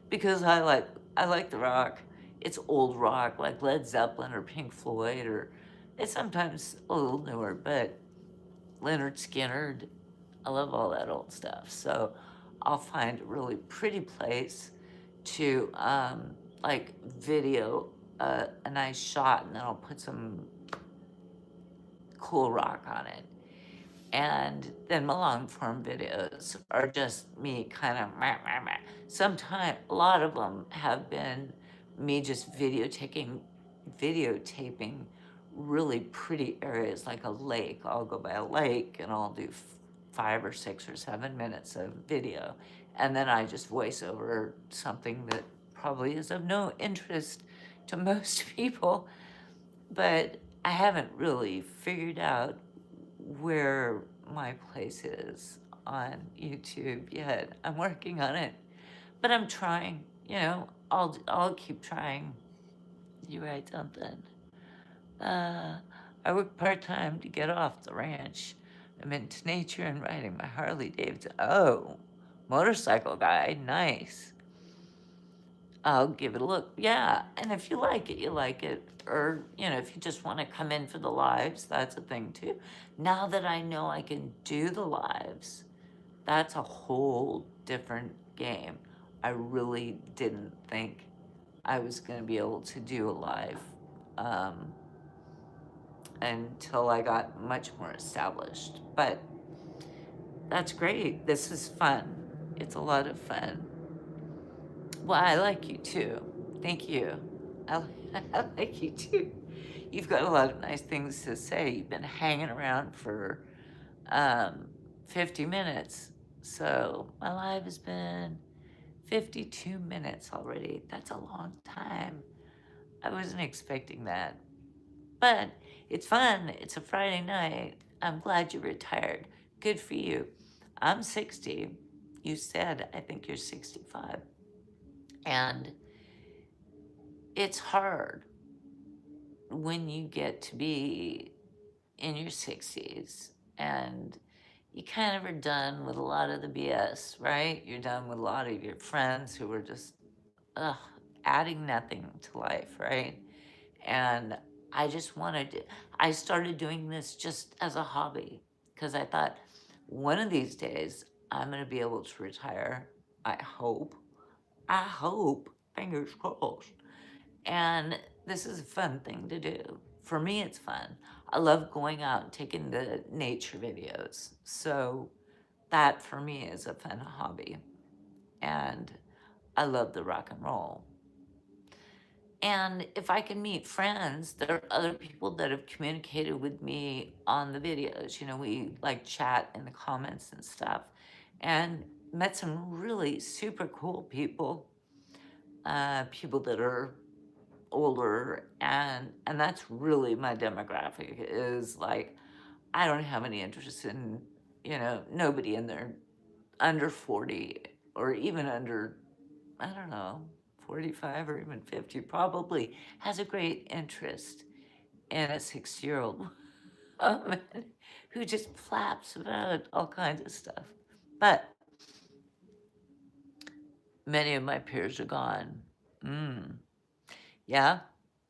because I like the rock. It's old rock like Led Zeppelin or Pink Floyd, or it's sometimes a little newer, but Leonard Skinner. I love all that old stuff. So I'll find a really pretty place to like video a nice shot, and then I'll put some cool rock on it. And then my long form videos are just me kind of sometimes a lot of them have been me just videotaping really pretty areas like a lake. I'll go by a lake and I'll do 5 or 6 or 7 minutes of video, and then I just voice over something that probably is of no interest to most people, but I haven't really figured out where my place is on YouTube yet. I'm working on it, but I'm trying. I'll keep trying. You write something. Uh, I work part time to get off the ranch. I'm into nature and riding my Harley Davidson. Oh, motorcycle guy, nice. I'll give it a look. Yeah, and if you like it, you like it. Or, if you just want to come in for the lives, that's a thing too. Now that I know I can do the lives, that's a whole different game. I really didn't think I was going to be able to do a live um, until I got much more established. But that's great. This is fun. It's a lot of fun. Well, I like you too. Thank you. I, I like you too. You've got a lot of nice things to say. You've been hanging around for um, 50 minutes. So my live has been 52 minutes already. That's a long time. I wasn't expecting that. But it's fun. It's a Friday night. I'm glad you retired. Good for you. I'm 60. You said, I think you're 65. And it's hard when you get to be in your 60s and you kind of are done with a lot of the BS, right? You're done with a lot of your friends who were just ugh, adding nothing to life, right? And I just I started doing this just as a hobby because I thought one of these days I'm going to be able to retire. I hope. Fingers crossed. And this is a fun thing to do. For me, it's fun. I love going out and taking the nature videos. So that for me is a fun hobby. And I love the rock and roll. And if I can meet friends, there are other people that have communicated with me on the videos. We like chat in the comments and stuff. And met some really super cool people. People that are older, and that's really my demographic, is like I don't have any interest in nobody in their under 40 or even under, I don't know, 45 or even 50 probably has a great interest in a 60-year-old woman who just flaps about all kinds of stuff. But many of my peers are gone. Yeah,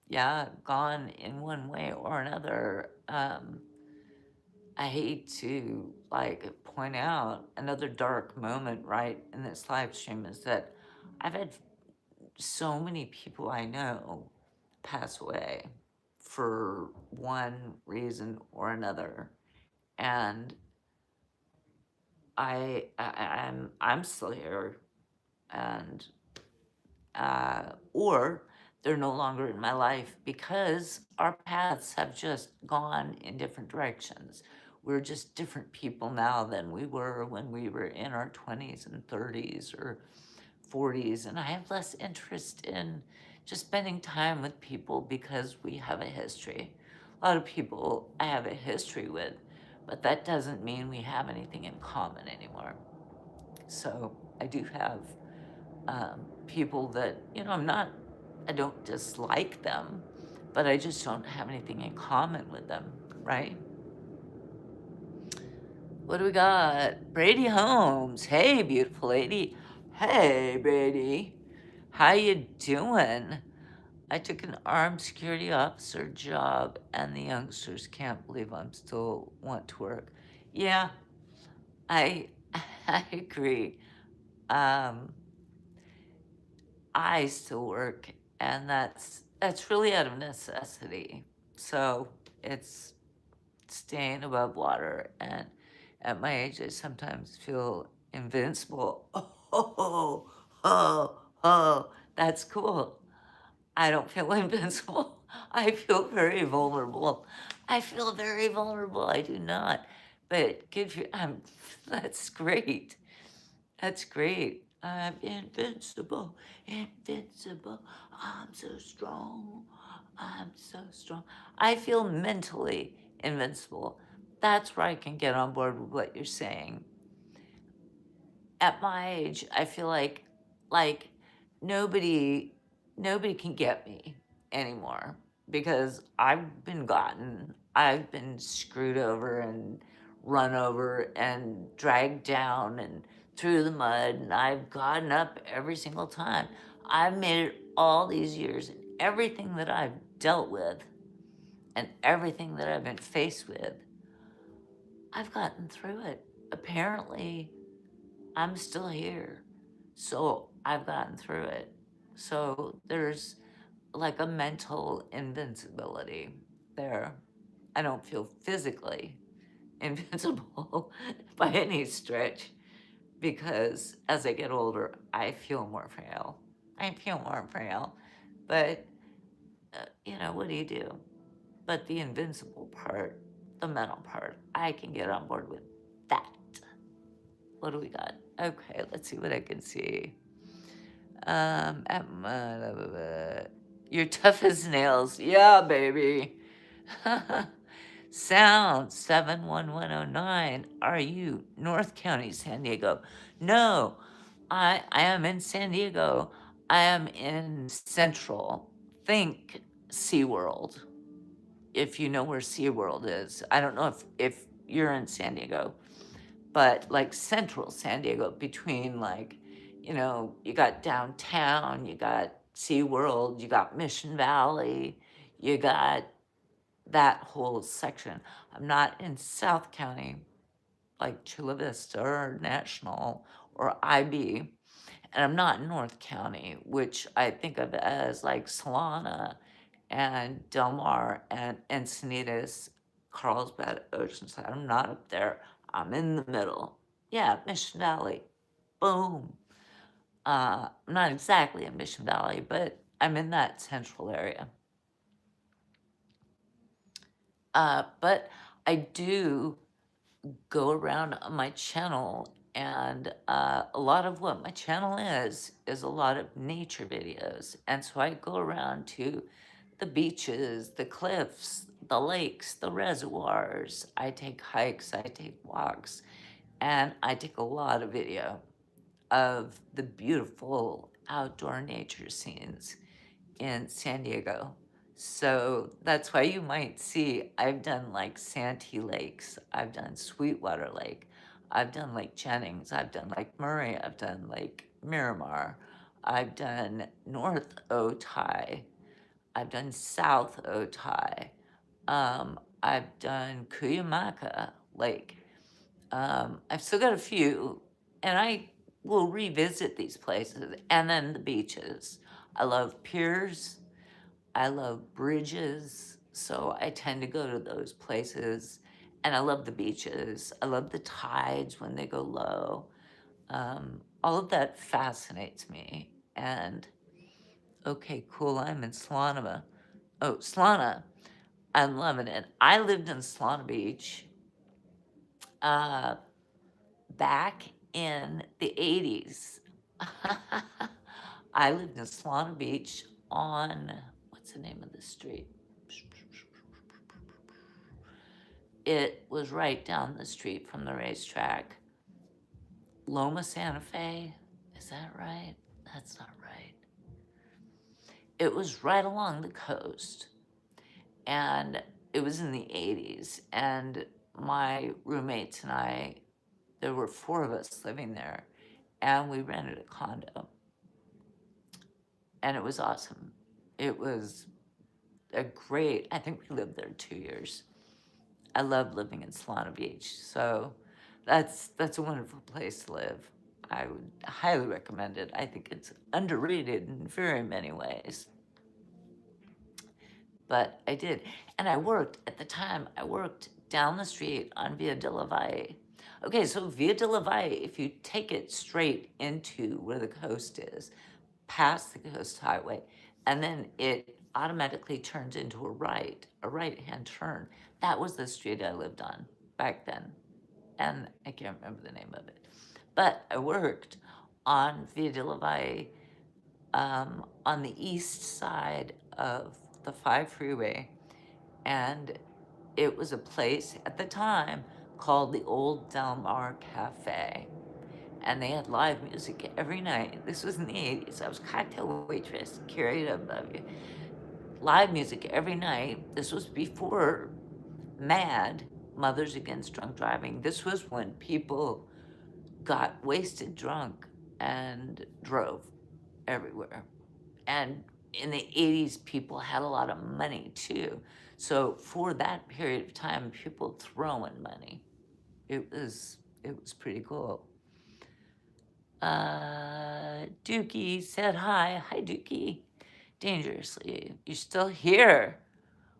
yeah, gone in one way or another. I hate to point out another dark moment right in this live stream is that I've had so many people I know pass away for one reason or another, and I'm still here, and or they're no longer in my life because our paths have just gone in different directions. We're just different people now than we were when we were in our 20s and 30s or 40s. And I have less interest in just spending time with people because we have a history. A lot of people I have a history with, but that doesn't mean we have anything in common anymore. So I do have people that, I'm not I don't dislike them, but I just don't have anything in common with them, right? What do we got? Brady Holmes. Hey, beautiful lady. Hey, Brady. How you doing? I took an armed security officer job, and the youngsters can't believe I'm still want to work. Yeah, I I agree. Um, I still work, and that's really out of necessity. So it's staying above water, and at my age, I sometimes feel invincible. Oh, oh, oh, that's cool. I don't feel invincible. I feel very vulnerable. I feel very vulnerable. I do not. But good for that's great. That's great. I'm invincible, invincible. I'm so strong. I'm so strong. I feel mentally invincible. That's where I can get on board with what you're saying. At my age, I feel like nobody nobody can get me anymore because I've been gotten. I've been screwed over and run over and dragged down and through the mud, and I've gotten up every single time. I've made it all these years, and everything that I've dealt with and everything that I've been faced with, I've gotten through it. Apparently, I'm still here. So I've gotten through it. So there's like a mental invincibility there. I don't feel physically invincible by any stretch because as I get older, I feel more frail. I feel more frail. But, what do you do? But the invincible part, the mental part, I can get on board with that. What do we got? Okay, let's see what I can see. You're tough as nails. Yeah, baby. Sound 71109. Are you North County, San Diego? No, I am in San Diego. I am in Central. Think SeaWorld, if you know where SeaWorld is. I don't know if you're in San Diego, but like central San Diego, between you got downtown, you got SeaWorld, you got Mission Valley, you got that whole section. I'm not in South County, like Chula Vista or National or IB, and I'm not in North County, which I think of as like Solana and Del Mar and Encinitas, Carlsbad, Oceanside. I'm not up there. I'm in the middle. Yeah, Mission Valley. Boom. I'm not exactly in Mission Valley, but I'm in that central area. But I do go around on my channel, and a lot of what my channel is a lot of nature videos. And so I go around to the beaches, the cliffs, the lakes, the reservoirs. I take hikes, I take walks, and I take a lot of video of the beautiful outdoor nature scenes in San Diego. So that's why you might see I've done like Santee Lakes, I've done Sweetwater Lake, I've done Lake Jennings, I've done Lake Murray, I've done Lake Miramar, I've done North Otay, I've done South Otay, I've done Cuyamaca Lake. I've still got a few, and I will revisit these places, and then the beaches. I love piers. I love bridges, so I tend to go to those places. And I love the beaches. I love the tides when they go low. All of that fascinates me. And okay, cool, I'm in Solana. Oh, Solana, I'm loving it. I lived in Solana Beach uh, back in the 80s. I lived in Solana Beach on, what's the name of the street? It was right down the street from the racetrack. Loma Santa Fe, is that right? That's not right. it was right along the coast, and it was in the 80s, and my roommates and I, there were 4 of us living there, and we rented a condo, and it was awesome. It was I think we lived there 2 years. I love living in Solana Beach, so that's a wonderful place to live. I would highly recommend it. I think it's underrated in very many ways, but I did. And at the time, I worked down the street on Via de la Valle. Okay, so Via de la Valle, if you take it straight into where the coast is, past the coast highway, and then it automatically turns into a right-hand turn. That was the street I lived on back then, and I can't remember the name of it. But I worked on Via de la Valle, on the east side of the 5 freeway, and it was a place at the time called the Old Del Mar Cafe. And they had live music every night. This was in the 80s. I was cocktail waitress, carried above you. Live music every night. This was before MAD, Mothers Against Drunk Driving. This was when people got wasted drunk and drove everywhere. And in the 80s, people had a lot of money too. So for that period of time, people throwing money. It was pretty cool. Dookie said hi. Hi, Dookie. Dangerously. You're still here.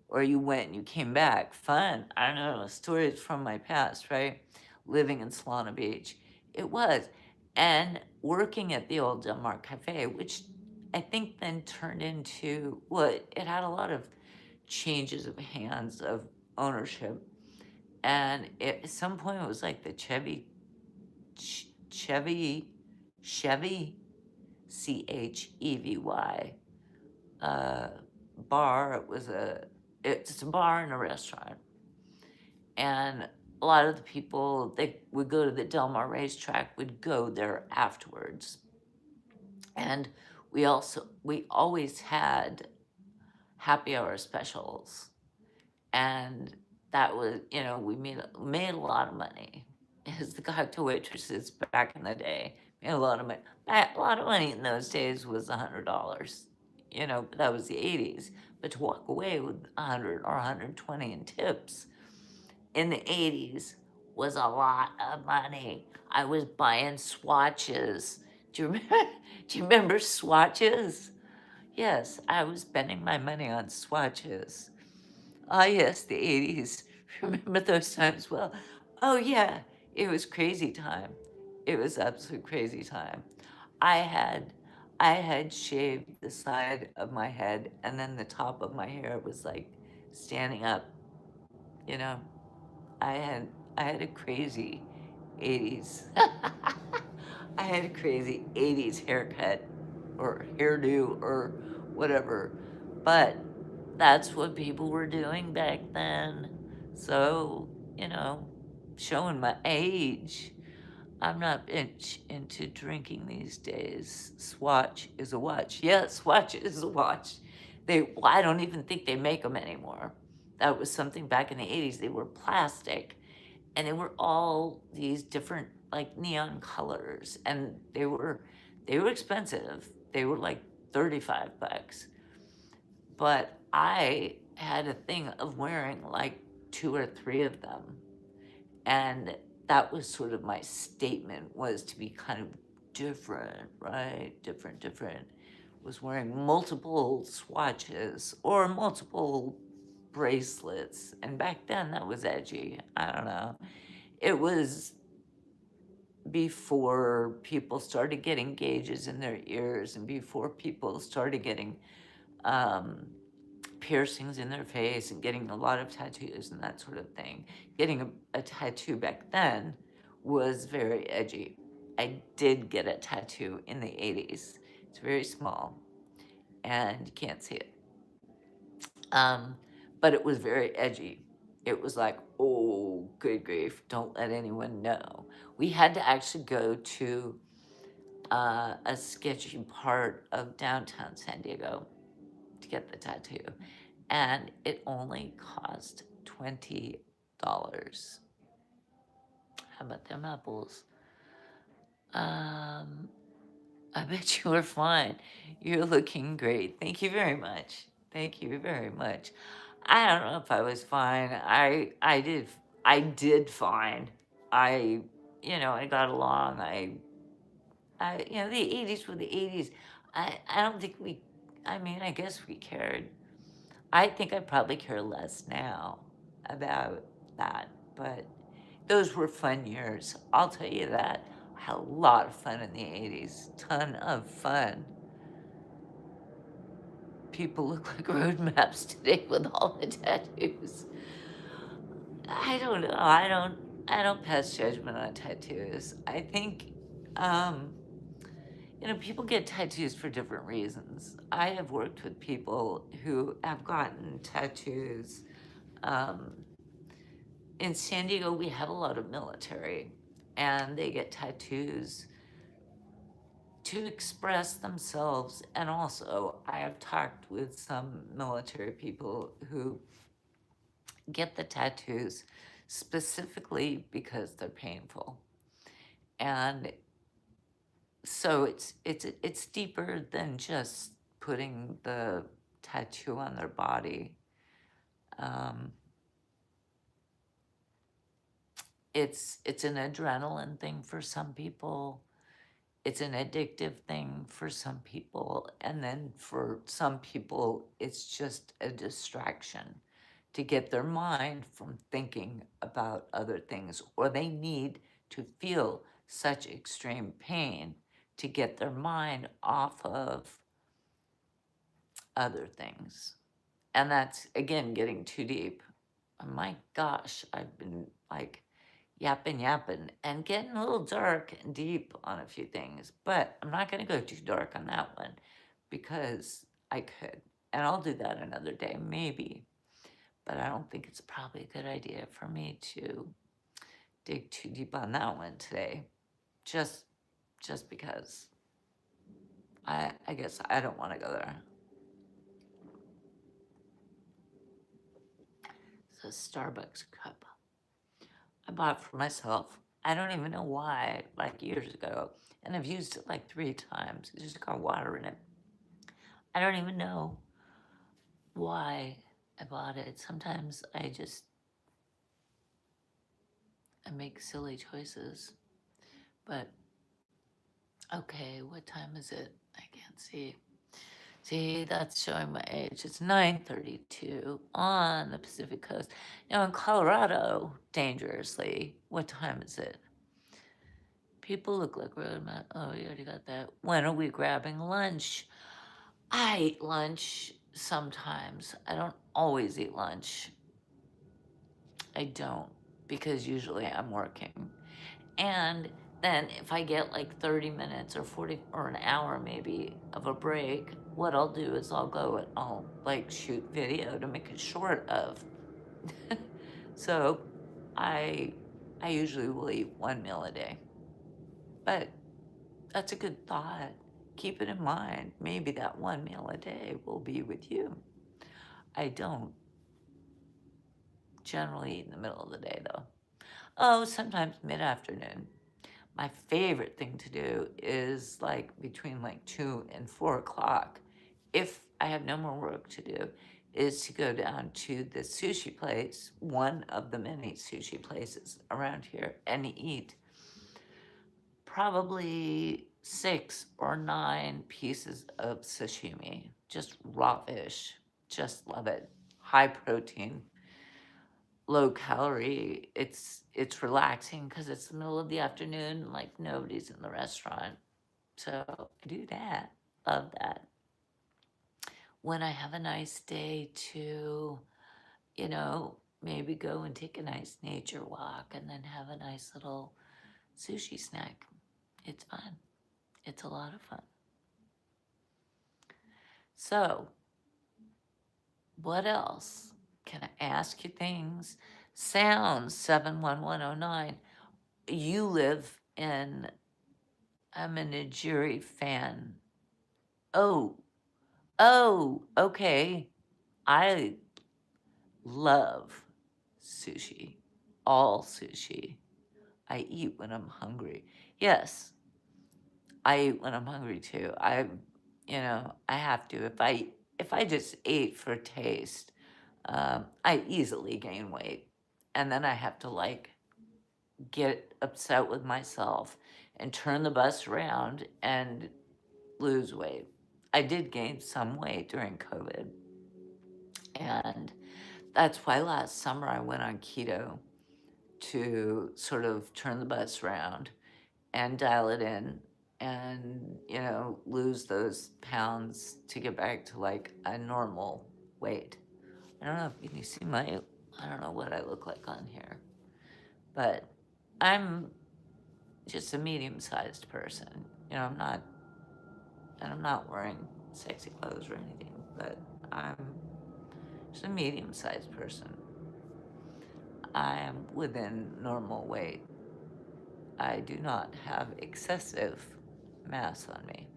Or you went and you came back. Fun. I don't know. Stories from my past, right? Living in Solana Beach. It was. And working at the old Del Mar Cafe, which I think then turned into, well, it had a lot of changes of hands of ownership. And at some point, it was like the Chevy, Chevy bar. It's a bar and a restaurant. And a lot of the people, they would go to the Del Mar racetrack, would go there afterwards. And we always had happy hour specials. And that was, we made a lot of money. As the cocktail waitresses back in the day made a lot of money. A lot of money in those days was $100. But that was the 80s. But to walk away with 100 or 120 in tips in the 80s was a lot of money. I was buying swatches. Do you remember, do you remember swatches? Yes, I was spending my money on swatches. Ah, yes, the 80s. Remember those times well? Oh, yeah, it was crazy time. It was absolute crazy time. I had I had shaved the side of my head, and then the top of my hair was like standing up, you know. I had I had a crazy 80s. I had a crazy 80s haircut or hairdo or whatever. But that's what people were doing back then. So, you know, showing my age. I'm not into drinking these days. Swatch is a watch. Yes, Swatch is a watch. I don't even think they make them anymore. That was something back in the 80s. They were plastic, and they were all these different like neon colors, and they were expensive. They were like $35. But I had a thing of wearing like 2 or 3 of them. And that was sort of my statement, was to be kind of different, right? Different. Was wearing multiple swatches or multiple bracelets. And back then that was edgy. I don't know. It was before people started getting gauges in their ears and before people started getting piercings in their face and getting a lot of tattoos and that sort of thing. Getting a tattoo back then was very edgy. I did get a tattoo in the 80s. It's very small and you can't see it. But it was very edgy. It was like, oh, good grief, don't let anyone know. We had to actually go to a sketchy part of downtown San Diego. get the tattoo, and it only cost $20. How about them apples? Um, I bet you were fine. You're looking great. Thank you very much. Thank you very much. I don't know if I was fine. I did fine. I I got along. The 80s were the 80s. I don't think I mean, I guess we cared. I think I probably care less now about that, but those were fun years. I'll tell you that. I had a lot of fun in the 80s. Ton of fun. People look like road maps today with all the tattoos. I don't know. I don't pass judgment on tattoos. I think um people get tattoos for different reasons. I have worked with people who have gotten tattoos. Um, in San Diego, we have a lot of military, and they get tattoos to express themselves. And also, I have talked with some military people who get the tattoos specifically because they're painful. And so it's deeper than just putting the tattoo on their body. Um, it's an adrenaline thing for some people. It's an addictive thing for some people, and then for some people, it's just a distraction to get their mind from thinking about other things, or they need to feel such extreme pain to get their mind off of other things. And that's, again, getting too deep. Oh my gosh, I've been like yapping and getting a little dark and deep on a few things, but I'm not going to go too dark on that one because I could. And I'll do that another day, maybe. But I don't think it's probably a good idea for me to dig too deep on that one today. Just because I guess I don't want to go there. It's a Starbucks cup. I bought it for myself. I don't even know why, like years ago. And I've used it like 3 times. It's just got water in it. I don't even know why I bought it. Sometimes I make silly choices. But okay, what time is it? I can't see. See, that's showing my age. It's 9:32 on the Pacific Coast. Now in Colorado, dangerously, what time is it? People look like roadmap. Oh, you already got that. When are we grabbing lunch? I eat lunch sometimes. I don't always eat lunch. I don't, because usually I'm working. And then if I get like 30 minutes or 40 or an hour maybe of a break, what I'll do is I'll like shoot video to make it short of. So I usually will eat 1 meal a day. But that's a good thought. Keep it in mind. Maybe that 1 meal a day will be with you. I don't generally eat in the middle of the day though. Oh, sometimes mid-afternoon. My favorite thing to do is like between like 2 and 4 o'clock, if I have no more work to do, is to go down to the sushi place, one of the many sushi places around here, and eat probably 6 or 9 pieces of sashimi, just raw fish. Just love it. High protein, low calorie. It's relaxing because it's the middle of the afternoon, like nobody's in the restaurant. So I do that. Love that. When I have a nice day to, maybe go and take a nice nature walk and then have a nice little sushi snack. It's fun. It's a lot of fun. So, what else? Can I ask you things? Sounds 71109. You live in, I'm a Nigiri fan. Oh, Oh, okay. I love sushi. All sushi. I eat when I'm hungry. Yes, I eat when I'm hungry too. I have to. If I just ate for taste, I easily gain weight, and then I have to like get upset with myself and turn the bus around and lose weight. I did gain some weight during COVID, and that's why last summer I went on keto to sort of turn the bus around and dial it in and, lose those pounds to get back to like a normal weight. I don't know if can you see I don't know what I look like on here, but I'm just a medium-sized person. I'm not wearing sexy clothes or anything, but I'm just a medium-sized person. I am within normal weight. I do not have excessive mass on me.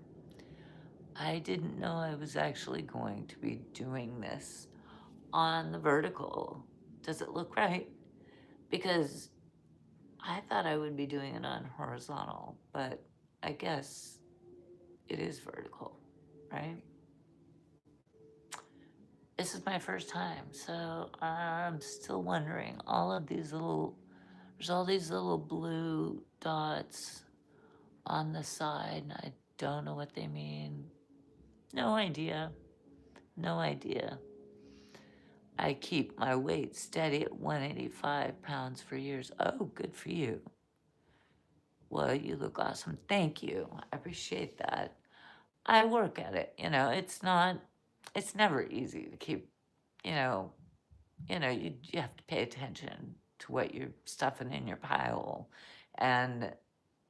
I didn't know I was actually going to be doing this on the vertical. Does it look right? Because I thought I would be doing it on horizontal, but I guess it is vertical, right? This is my first time, so I'm still wondering. There's all these little blue dots on the side, and I don't know what they mean. No idea. No idea. I keep my weight steady at 185 pounds for years. Oh, good for you. Well, you look awesome. Thank you. I appreciate that. I work at it. It's never easy to keep, you know, you have to pay attention to what you're stuffing in your pile. And,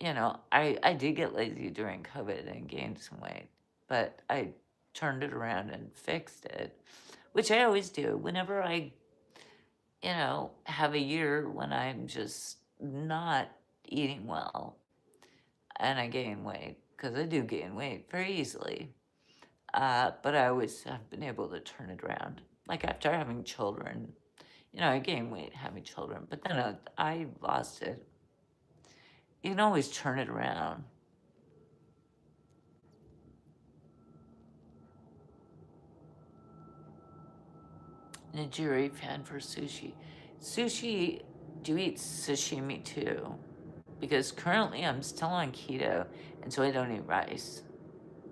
I did get lazy during COVID and gained some weight, but I turned it around and fixed it, which I always do. Whenever I, have a year when I'm just not eating well and I gain weight, because I do gain weight very easily, but I always have been able to turn it around. Like after having children, I gained weight having children, but then I lost it. You can always turn it around. Nigiri fan for sushi. Sushi, do you eat sashimi too? Because currently I'm still on keto, and so I don't eat rice.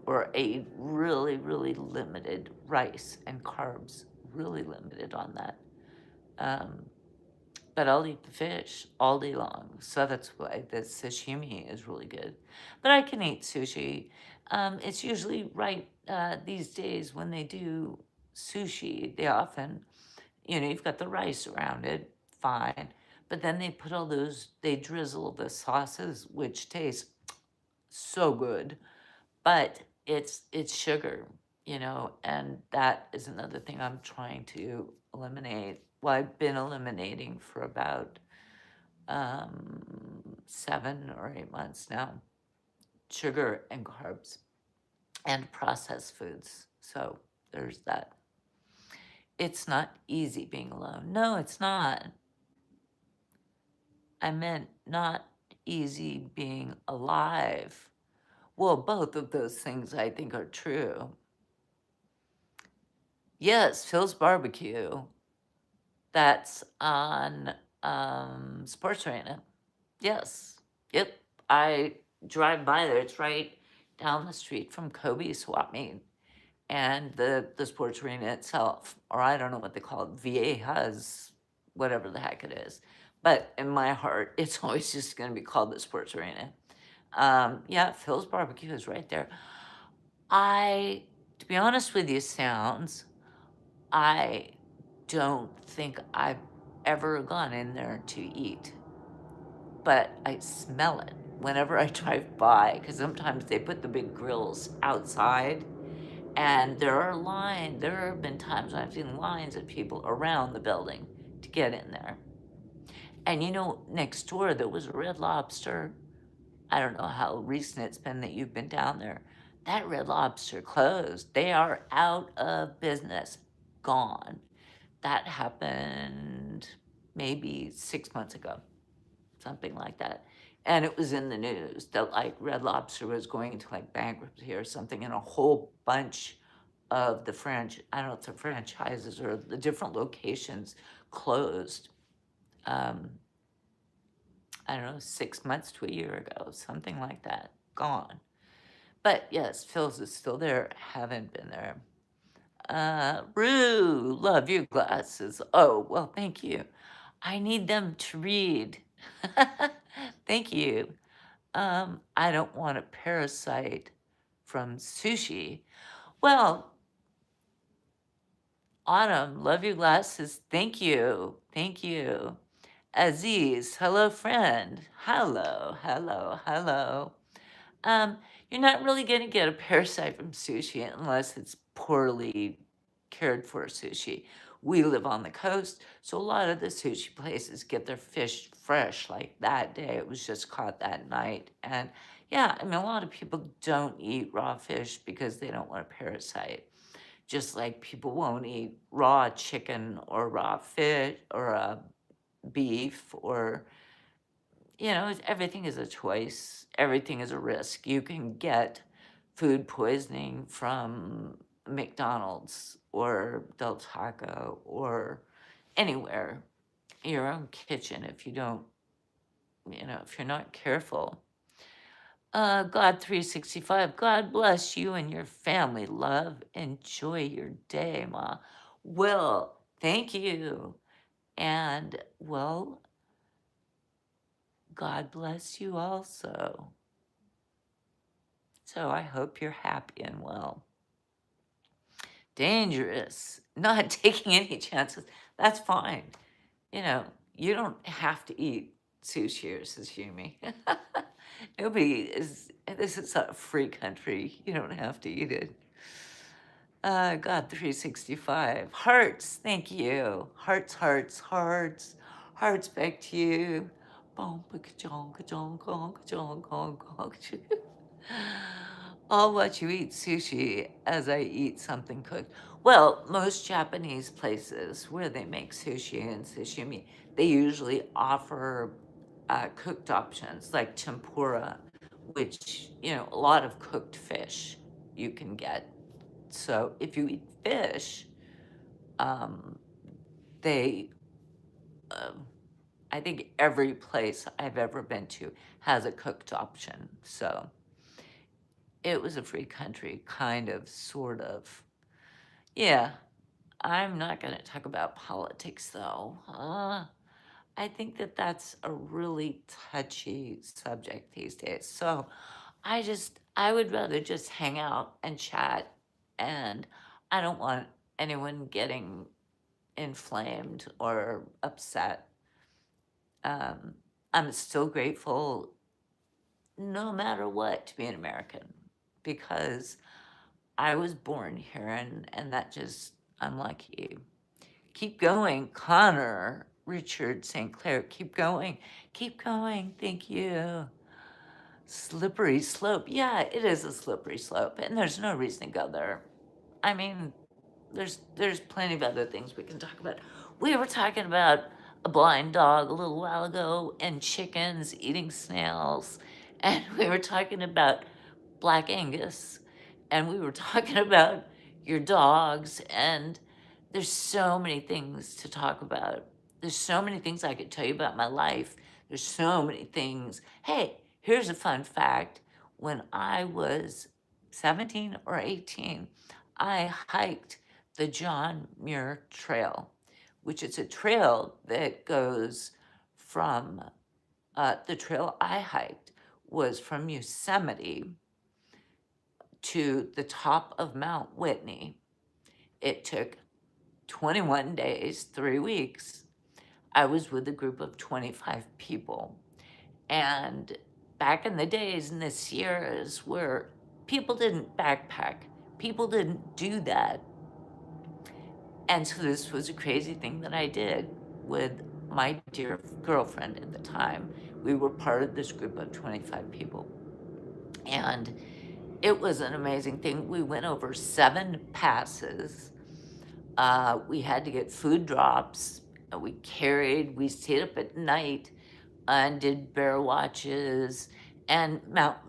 Or I eat really, really limited rice and carbs, really limited on that. Um, but I'll eat the fish all day long. So that's why the sashimi is really good. But I can eat sushi. It's usually right these days when they do sushi, they often, you've got the rice around it, fine. But then they drizzle the sauces, which taste so good. But it's sugar, and that is another thing I'm trying to eliminate. Well, I've been eliminating for about 7 or 8 months now. Sugar and carbs and processed foods. So there's that. It's not easy being alone. No, it's not. I meant not easy being alive. Well, both of those things I think are true. Yes, Phil's Barbecue. That's on Sports Arena. Yes. Yep. I drive by there. It's right down the street from Kobe Swap Meet and the sports arena itself, or I don't know what they call it, Viejas, whatever the heck it is. But in my heart, it's always just going to be called the sports arena. Yeah, Phil's Barbecue is right there. To be honest with you, Sounds, I don't think I've ever gone in there to eat, but I smell it whenever I drive by, because sometimes they put the big grills outside, and there have been times I've seen lines of people around the building to get in there. And next door there was a Red Lobster. I don't know how recent it's been that you've been down there. That Red Lobster closed. They are out of business, gone. That happened maybe 6 months ago, something like that. And it was in the news that like Red Lobster was going into like bankruptcy or something, and a whole bunch of the I don't know if the franchises or the different locations closed. Um, I don't know, 6 months to a year ago, something like that, gone. But yes, Phil's is still there, haven't been there. Rue, love your glasses. Oh, well, thank you. I need them to read. Thank you. I don't want a parasite from sushi. Well, Autumn, love your glasses. Thank you. Thank you. Aziz, hello, friend. Hello, hello, hello. Um, you're not really going to get a parasite from sushi unless it's poorly cared for sushi. We live on the coast, so a lot of the sushi places get their fish fresh like that day. It was just caught that night. And yeah, I mean, a lot of people don't eat raw fish because they don't want a parasite. Just like people won't eat raw chicken or raw fish or beef or everything is a choice. Everything is a risk. You can get food poisoning from McDonald's or Del Taco or anywhere, your own kitchen if you don't, if you're not careful. God 365, God bless you and your family. Love, enjoy your day, Ma. Well, thank you. And, well, God bless you also. So I hope you're happy and well. Dangerous, not taking any chances. That's fine. You don't have to eat sushi or sashimi. Nobody is, this is a free country. You don't have to eat it. God 365. Hearts, thank you. Hearts, hearts, hearts. Hearts back to you. Boom, ka-chong, ka-chong, kong, ka-chong, kong, kong. I'll watch you eat sushi as I eat something cooked. Well, most Japanese places where they make sushi and sashimi, they usually offer cooked options like tempura, which, a lot of cooked fish you can get. So if you eat fish, um, they, I think every place I've ever been to has a cooked option. So it was a free country, kind of, sort of. Yeah, I'm not going to talk about politics though. I think that that's a really touchy subject these days. So I would rather just hang out and chat, and I don't want anyone getting inflamed or upset. I'm still grateful no matter what to be an American because I was born here and that just, I'm lucky. Keep going, Connor, Richard St. Clair, keep going, thank you. Slippery slope, yeah, it is a slippery slope and there's no reason to go there. I mean, there's plenty of other things we can talk about. We were talking about a blind dog a little while ago and chickens eating snails, and we were talking about Black Angus, and we were talking about your dogs, and there's so many things to talk about. There's so many things I could tell you about my life. There's so many things. Hey, here's a fun fact. When I was 17 or 18, I hiked the John Muir Trail, which is a trail that goes from, the trail I hiked was from Yosemite to the top of Mount Whitney. It took 21 days, 3 weeks. I was with a group of 25 people. And back in the days in the Sierras where people didn't backpack, people didn't do that. And so this was a crazy thing that I did with my dear girlfriend at the time. We were part of this group of 25 people. And It was an amazing thing. We went over 7 passes. We had to get food drops. We stayed up at night and did bear watches. And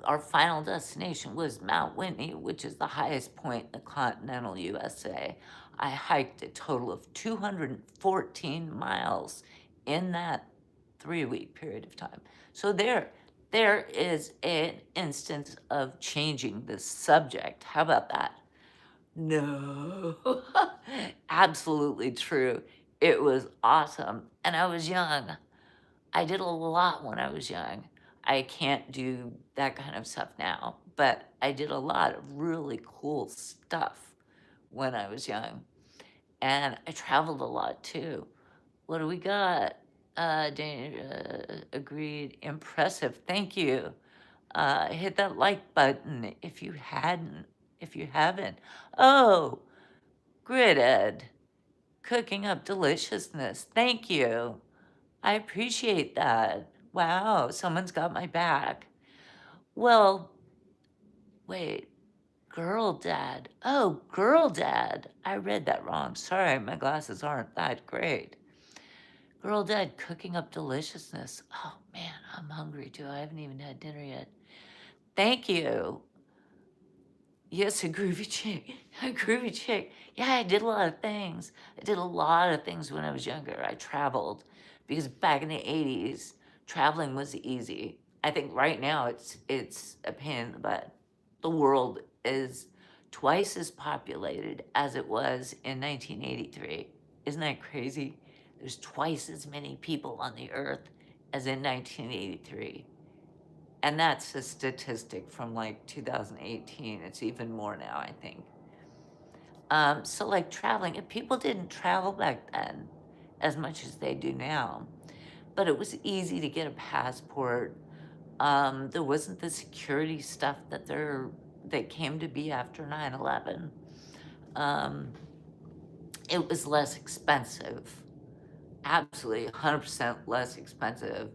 our final destination was Mount Whitney, which is the highest point in the continental USA. I hiked a total of 214 miles in that 3-week period of time. So there is an instance of changing the subject. How about that? No. Absolutely true. It was awesome. And I was young. I did a lot when I was young. I can't do that kind of stuff now, but I did a lot of really cool stuff when I was young. And I traveled a lot too. What do we got? Agreed. Impressive. Thank you. Hit that like button if you haven't. Oh, Grid Ed, cooking up deliciousness. Thank you. I appreciate that. Wow, someone's got my back. Well, wait, girl dad. Oh, girl dad. I read that wrong. Sorry, my glasses aren't that great. Girl dad cooking up deliciousness. Oh man, I'm hungry too. I haven't even had dinner yet. Thank you. Yes, a groovy chick. A groovy chick. Yeah, I did a lot of things. I did a lot of things when I was younger. I traveled because back in the 80s, traveling was easy. I think right now it's a pain in the butt. The world is twice as populated as it was in 1983. Isn't that crazy? There's twice as many people on the earth as in 1983. And that's a statistic from like 2018. It's even more now, I think. So like traveling, and people didn't travel back then as much as they do now, but it was easy to get a passport. There wasn't the security stuff that came to be after 9/11. Um, it was less expensive. Absolutely 100% less expensive.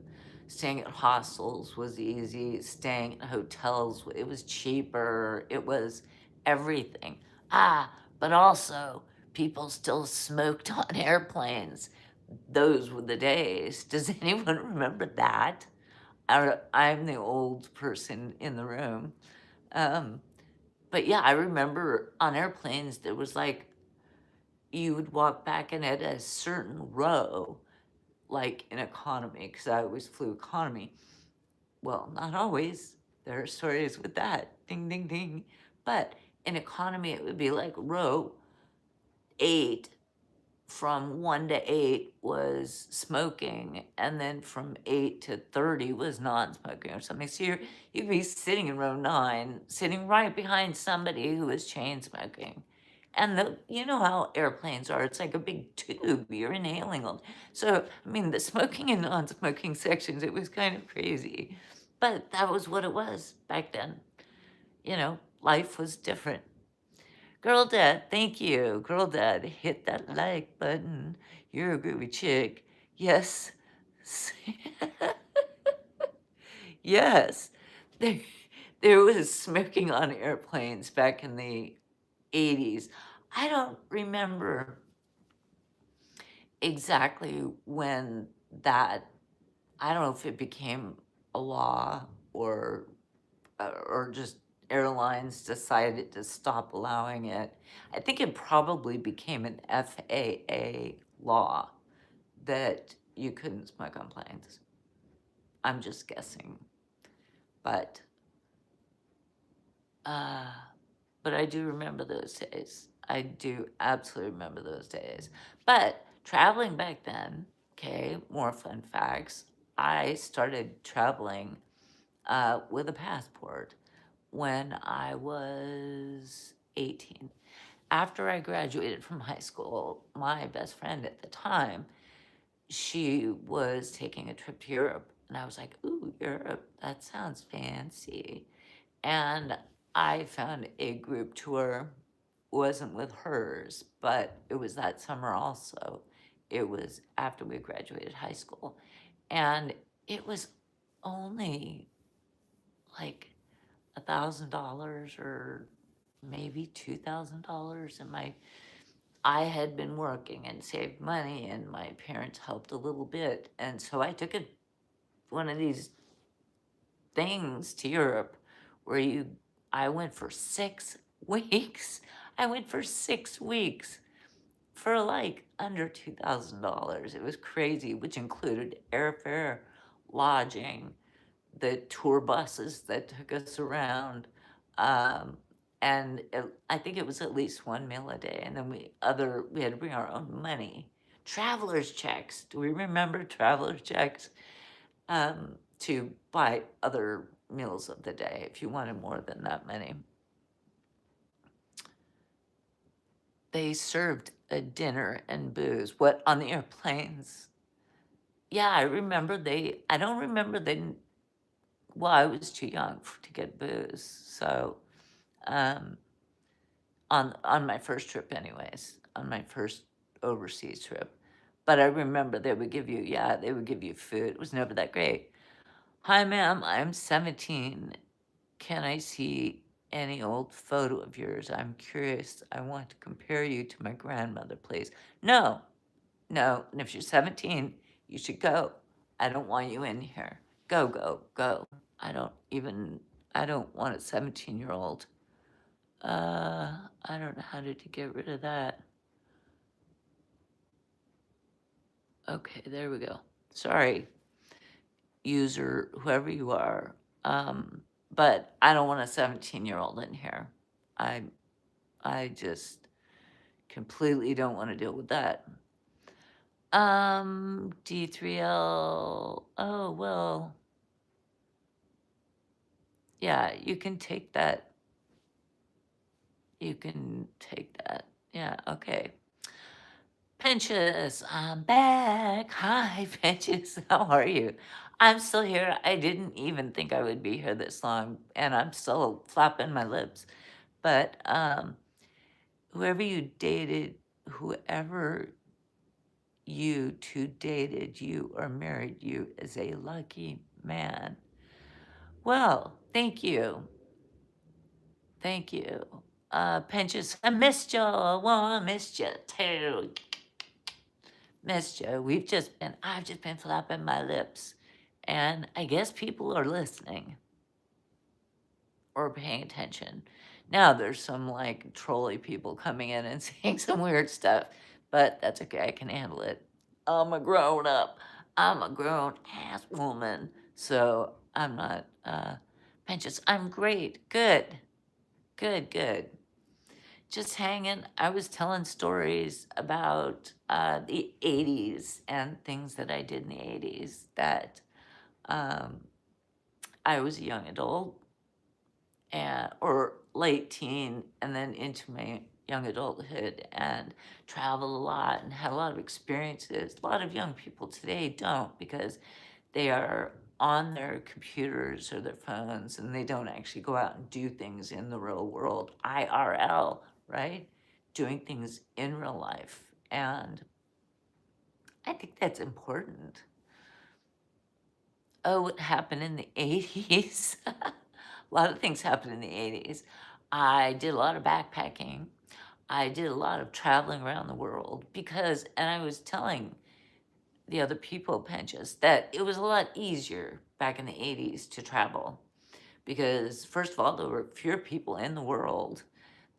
Staying at hostels was easy. Staying in hotels, it was cheaper. It was everything. But also, people still smoked on airplanes. Those were the days. Does anyone remember that? I'm the old person in the room. Um, but yeah, I remember on airplanes, there was like, you would walk back and at a certain row, like in economy, because I always flew economy. Well, not always. There are stories with that. Ding, ding, ding. But in economy, it would be like row 8, from 1 to 8 was smoking, and then from 8 to 30 was non-smoking or something. So you'd be sitting in row 9, sitting right behind somebody who was chain smoking. And you know how airplanes are, it's like a big tube, you're inhaling them. So, I mean, the smoking and non-smoking sections, it was kind of crazy. But that was what it was back then. You know, life was different. Girl Dad, thank you. Girl Dad, hit that like button. You're a groovy chick. Yes. Yes. There, there was smoking on airplanes back in the 80s. I don't remember exactly when that, I don't know if it became a law or just airlines decided to stop allowing it. I think it probably became an FAA law that you couldn't smoke on planes. I'm just guessing. But uh, but I do remember those days. I do absolutely remember those days. But traveling back then, okay, more fun facts. I started traveling with a passport when I was 18. After I graduated from high school, my best friend at the time, she was taking a trip to Europe. And I was like, ooh, Europe, that sounds fancy. And I found a group tour, wasn't with hers, but it was that summer also. It was after we graduated high school. And it was only like $1,000 or maybe $2,000, and I had been working and saved money, and my parents helped a little bit, and so I took one of these things to Europe where I went for 6 weeks. I went for 6 weeks for like under $2,000. It was crazy, which included airfare, lodging, the tour buses that took us around. Um, and I think it was at least one meal a day. And then we had to bring our own money. Traveler's checks. Do we remember traveler's checks? To buy other meals of the day if you wanted more than that many. They served a dinner and booze. What, on the airplanes? Yeah, I don't remember well, I was too young to get booze. So, um, on my first trip anyways, on my first overseas trip. But I remember they would give you food. It was never that great. Hi, ma'am, I'm 17. Can I see any old photo of yours? I'm curious. I want to compare you to my grandmother, please. No, no. And if you're 17, you should go. I don't want you in here. Go, go, go. I don't even, I don't want a 17-year-old. I don't know how to get rid of that. Okay, there we go. Sorry, user, whoever you are. But I don't want a 17-year-old in here. I just completely don't want to deal with that. D3L. Oh, well. Yeah, you can take that. You can take that. Yeah, okay. Pinches, I'm back. Hi, Pinches. How are you? I'm still here. I didn't even think I would be here this long, and I'm still flapping my lips. But whoever you dated you or married you is a lucky man. Well, thank you. Thank you. Pinches, I missed you. Well, I missed you too. Missed you. I've just been flapping my lips. And I guess people are listening or paying attention. Now there's some like trolley people coming in and saying some weird stuff, but that's okay. I can handle it. I'm a grown up. I'm a grown ass woman. So I'm not, Pinches. I'm great. Good. Good, good. Just hanging. I was telling stories about the 80s and things that I did in the 80s that um, I was a young adult or late teen and then into my young adulthood and traveled a lot and had a lot of experiences. A lot of young people today don't because they are on their computers or their phones and they don't actually go out and do things in the real world, IRL, right? Doing things in real life. And I think that's important. Oh, what happened in the 80s? A lot of things happened in the 80s. I did a lot of backpacking. I did a lot of traveling around the world and I was telling the other people, Pinches, that it was a lot easier back in the 80s to travel because, first of all, there were fewer people in the world.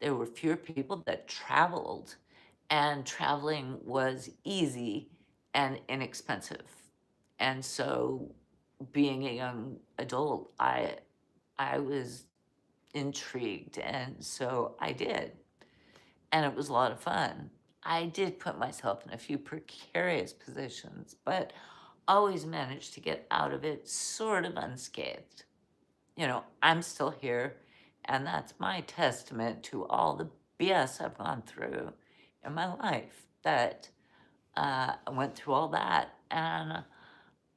There were fewer people that traveled, and traveling was easy and inexpensive. And so, being a young adult, I was intrigued, and so I did. And it was a lot of fun. I did put myself in a few precarious positions, but always managed to get out of it sort of unscathed. I'm still here, and that's my testament to all the BS I've gone through in my life that I went through all that, and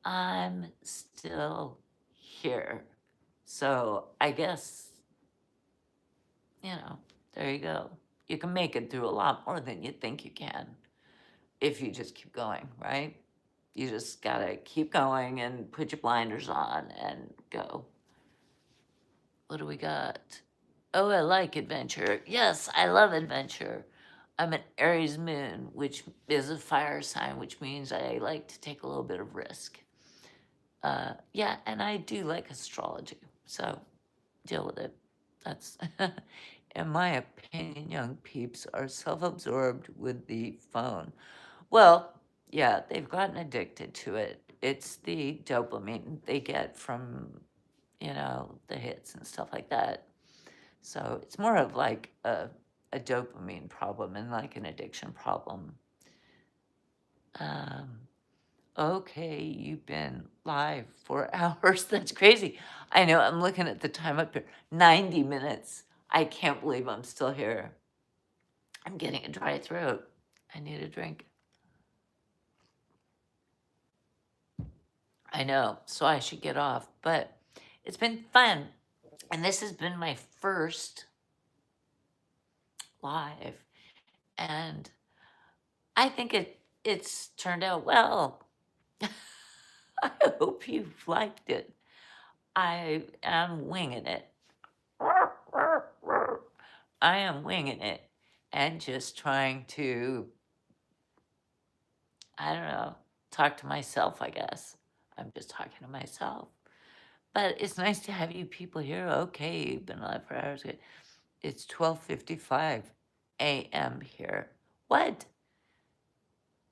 I'm still here. So I guess, there you go. You can make it through a lot more than you think you can if you just keep going, right? You just gotta keep going and put your blinders on and go. What do we got? Oh, I like adventure. Yes, I love adventure. I'm an Aries moon, which is a fire sign, which means I like to take a little bit of risk. Yeah, and I do like astrology, so deal with it. That's, in my opinion, young peeps are self absorbed with the phone. Well, yeah, they've gotten addicted to it. It's the dopamine they get from, the hits and stuff like that. So it's more of like a dopamine problem and like an addiction problem. Um, okay, you've been live for hours. That's crazy. I know, I'm looking at the time up here 90 minutes. I can't believe I'm still here. I'm getting a dry throat. I need a drink. I know, so I should get off, but it's been fun. And this has been my first live. And I think it's turned out well. I hope you've liked it. I am winging it. I am winging it and just trying to, I don't know, talk to myself, I guess. I'm just talking to myself. But it's nice to have you people here. Okay, you've been live for hours. It's 12:55 a.m. here. What?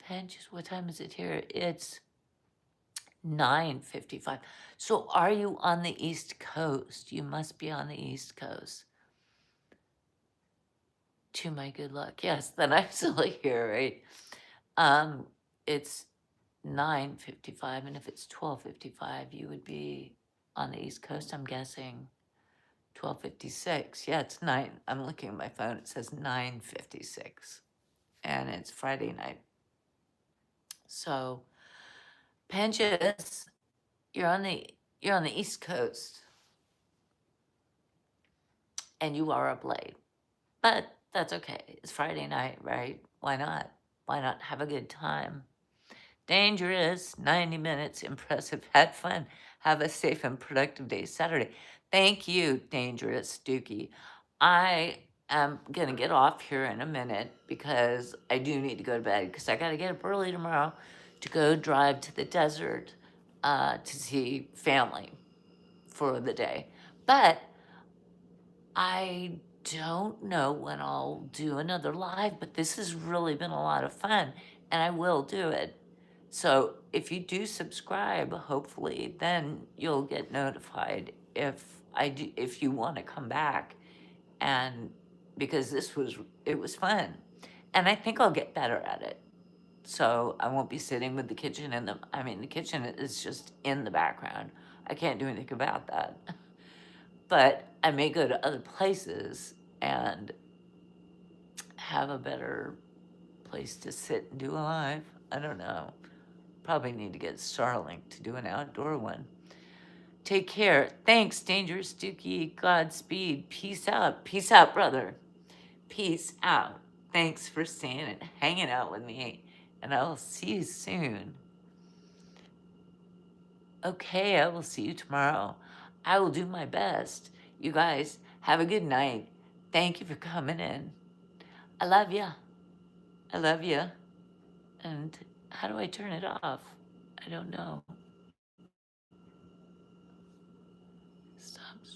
Pinches, what time is it here? It's 9:55. So are you on the East Coast? You must be on the East Coast. To my good luck. Yes, then I'm still here, right? It's 9:55, and if it's 12:55, you would be on the East Coast, I'm guessing. 12:56. Yeah, it's 9. I'm looking at my phone. It says 9:56. And it's Friday night. So, Penches, you're on the you're on the East Coast and you are up late. But that's okay. It's Friday night, right? Why not? Why not have a good time? Dangerous, 90 minutes, impressive, had fun. Have a safe and productive day Saturday. Thank you, Dangerous Dookie. I am going to get off here in a minute because I do need to go to bed because I got to get up early tomorrow to go drive to the desert to see family for the day. But I don't know when I'll do another live, but this has really been a lot of fun and I will do it. So if you do subscribe, hopefully, then you'll get notified if you want to come back. And because it was fun. And I think I'll get better at it. So I won't be sitting with the kitchen the kitchen is just in the background. I can't do anything about that. But I may go to other places and have a better place to sit and do a live. I don't know. Probably need to get Starlink to do an outdoor one. Take care. Thanks, Dangerous Dookie. Godspeed. Peace out. Peace out, brother. Peace out. Thanks for staying and hanging out with me. And I'll see you soon. Okay, I will see you tomorrow. I will do my best. You guys, have a good night. Thank you for coming in. I love ya. I love ya. And how do I turn it off? I don't know.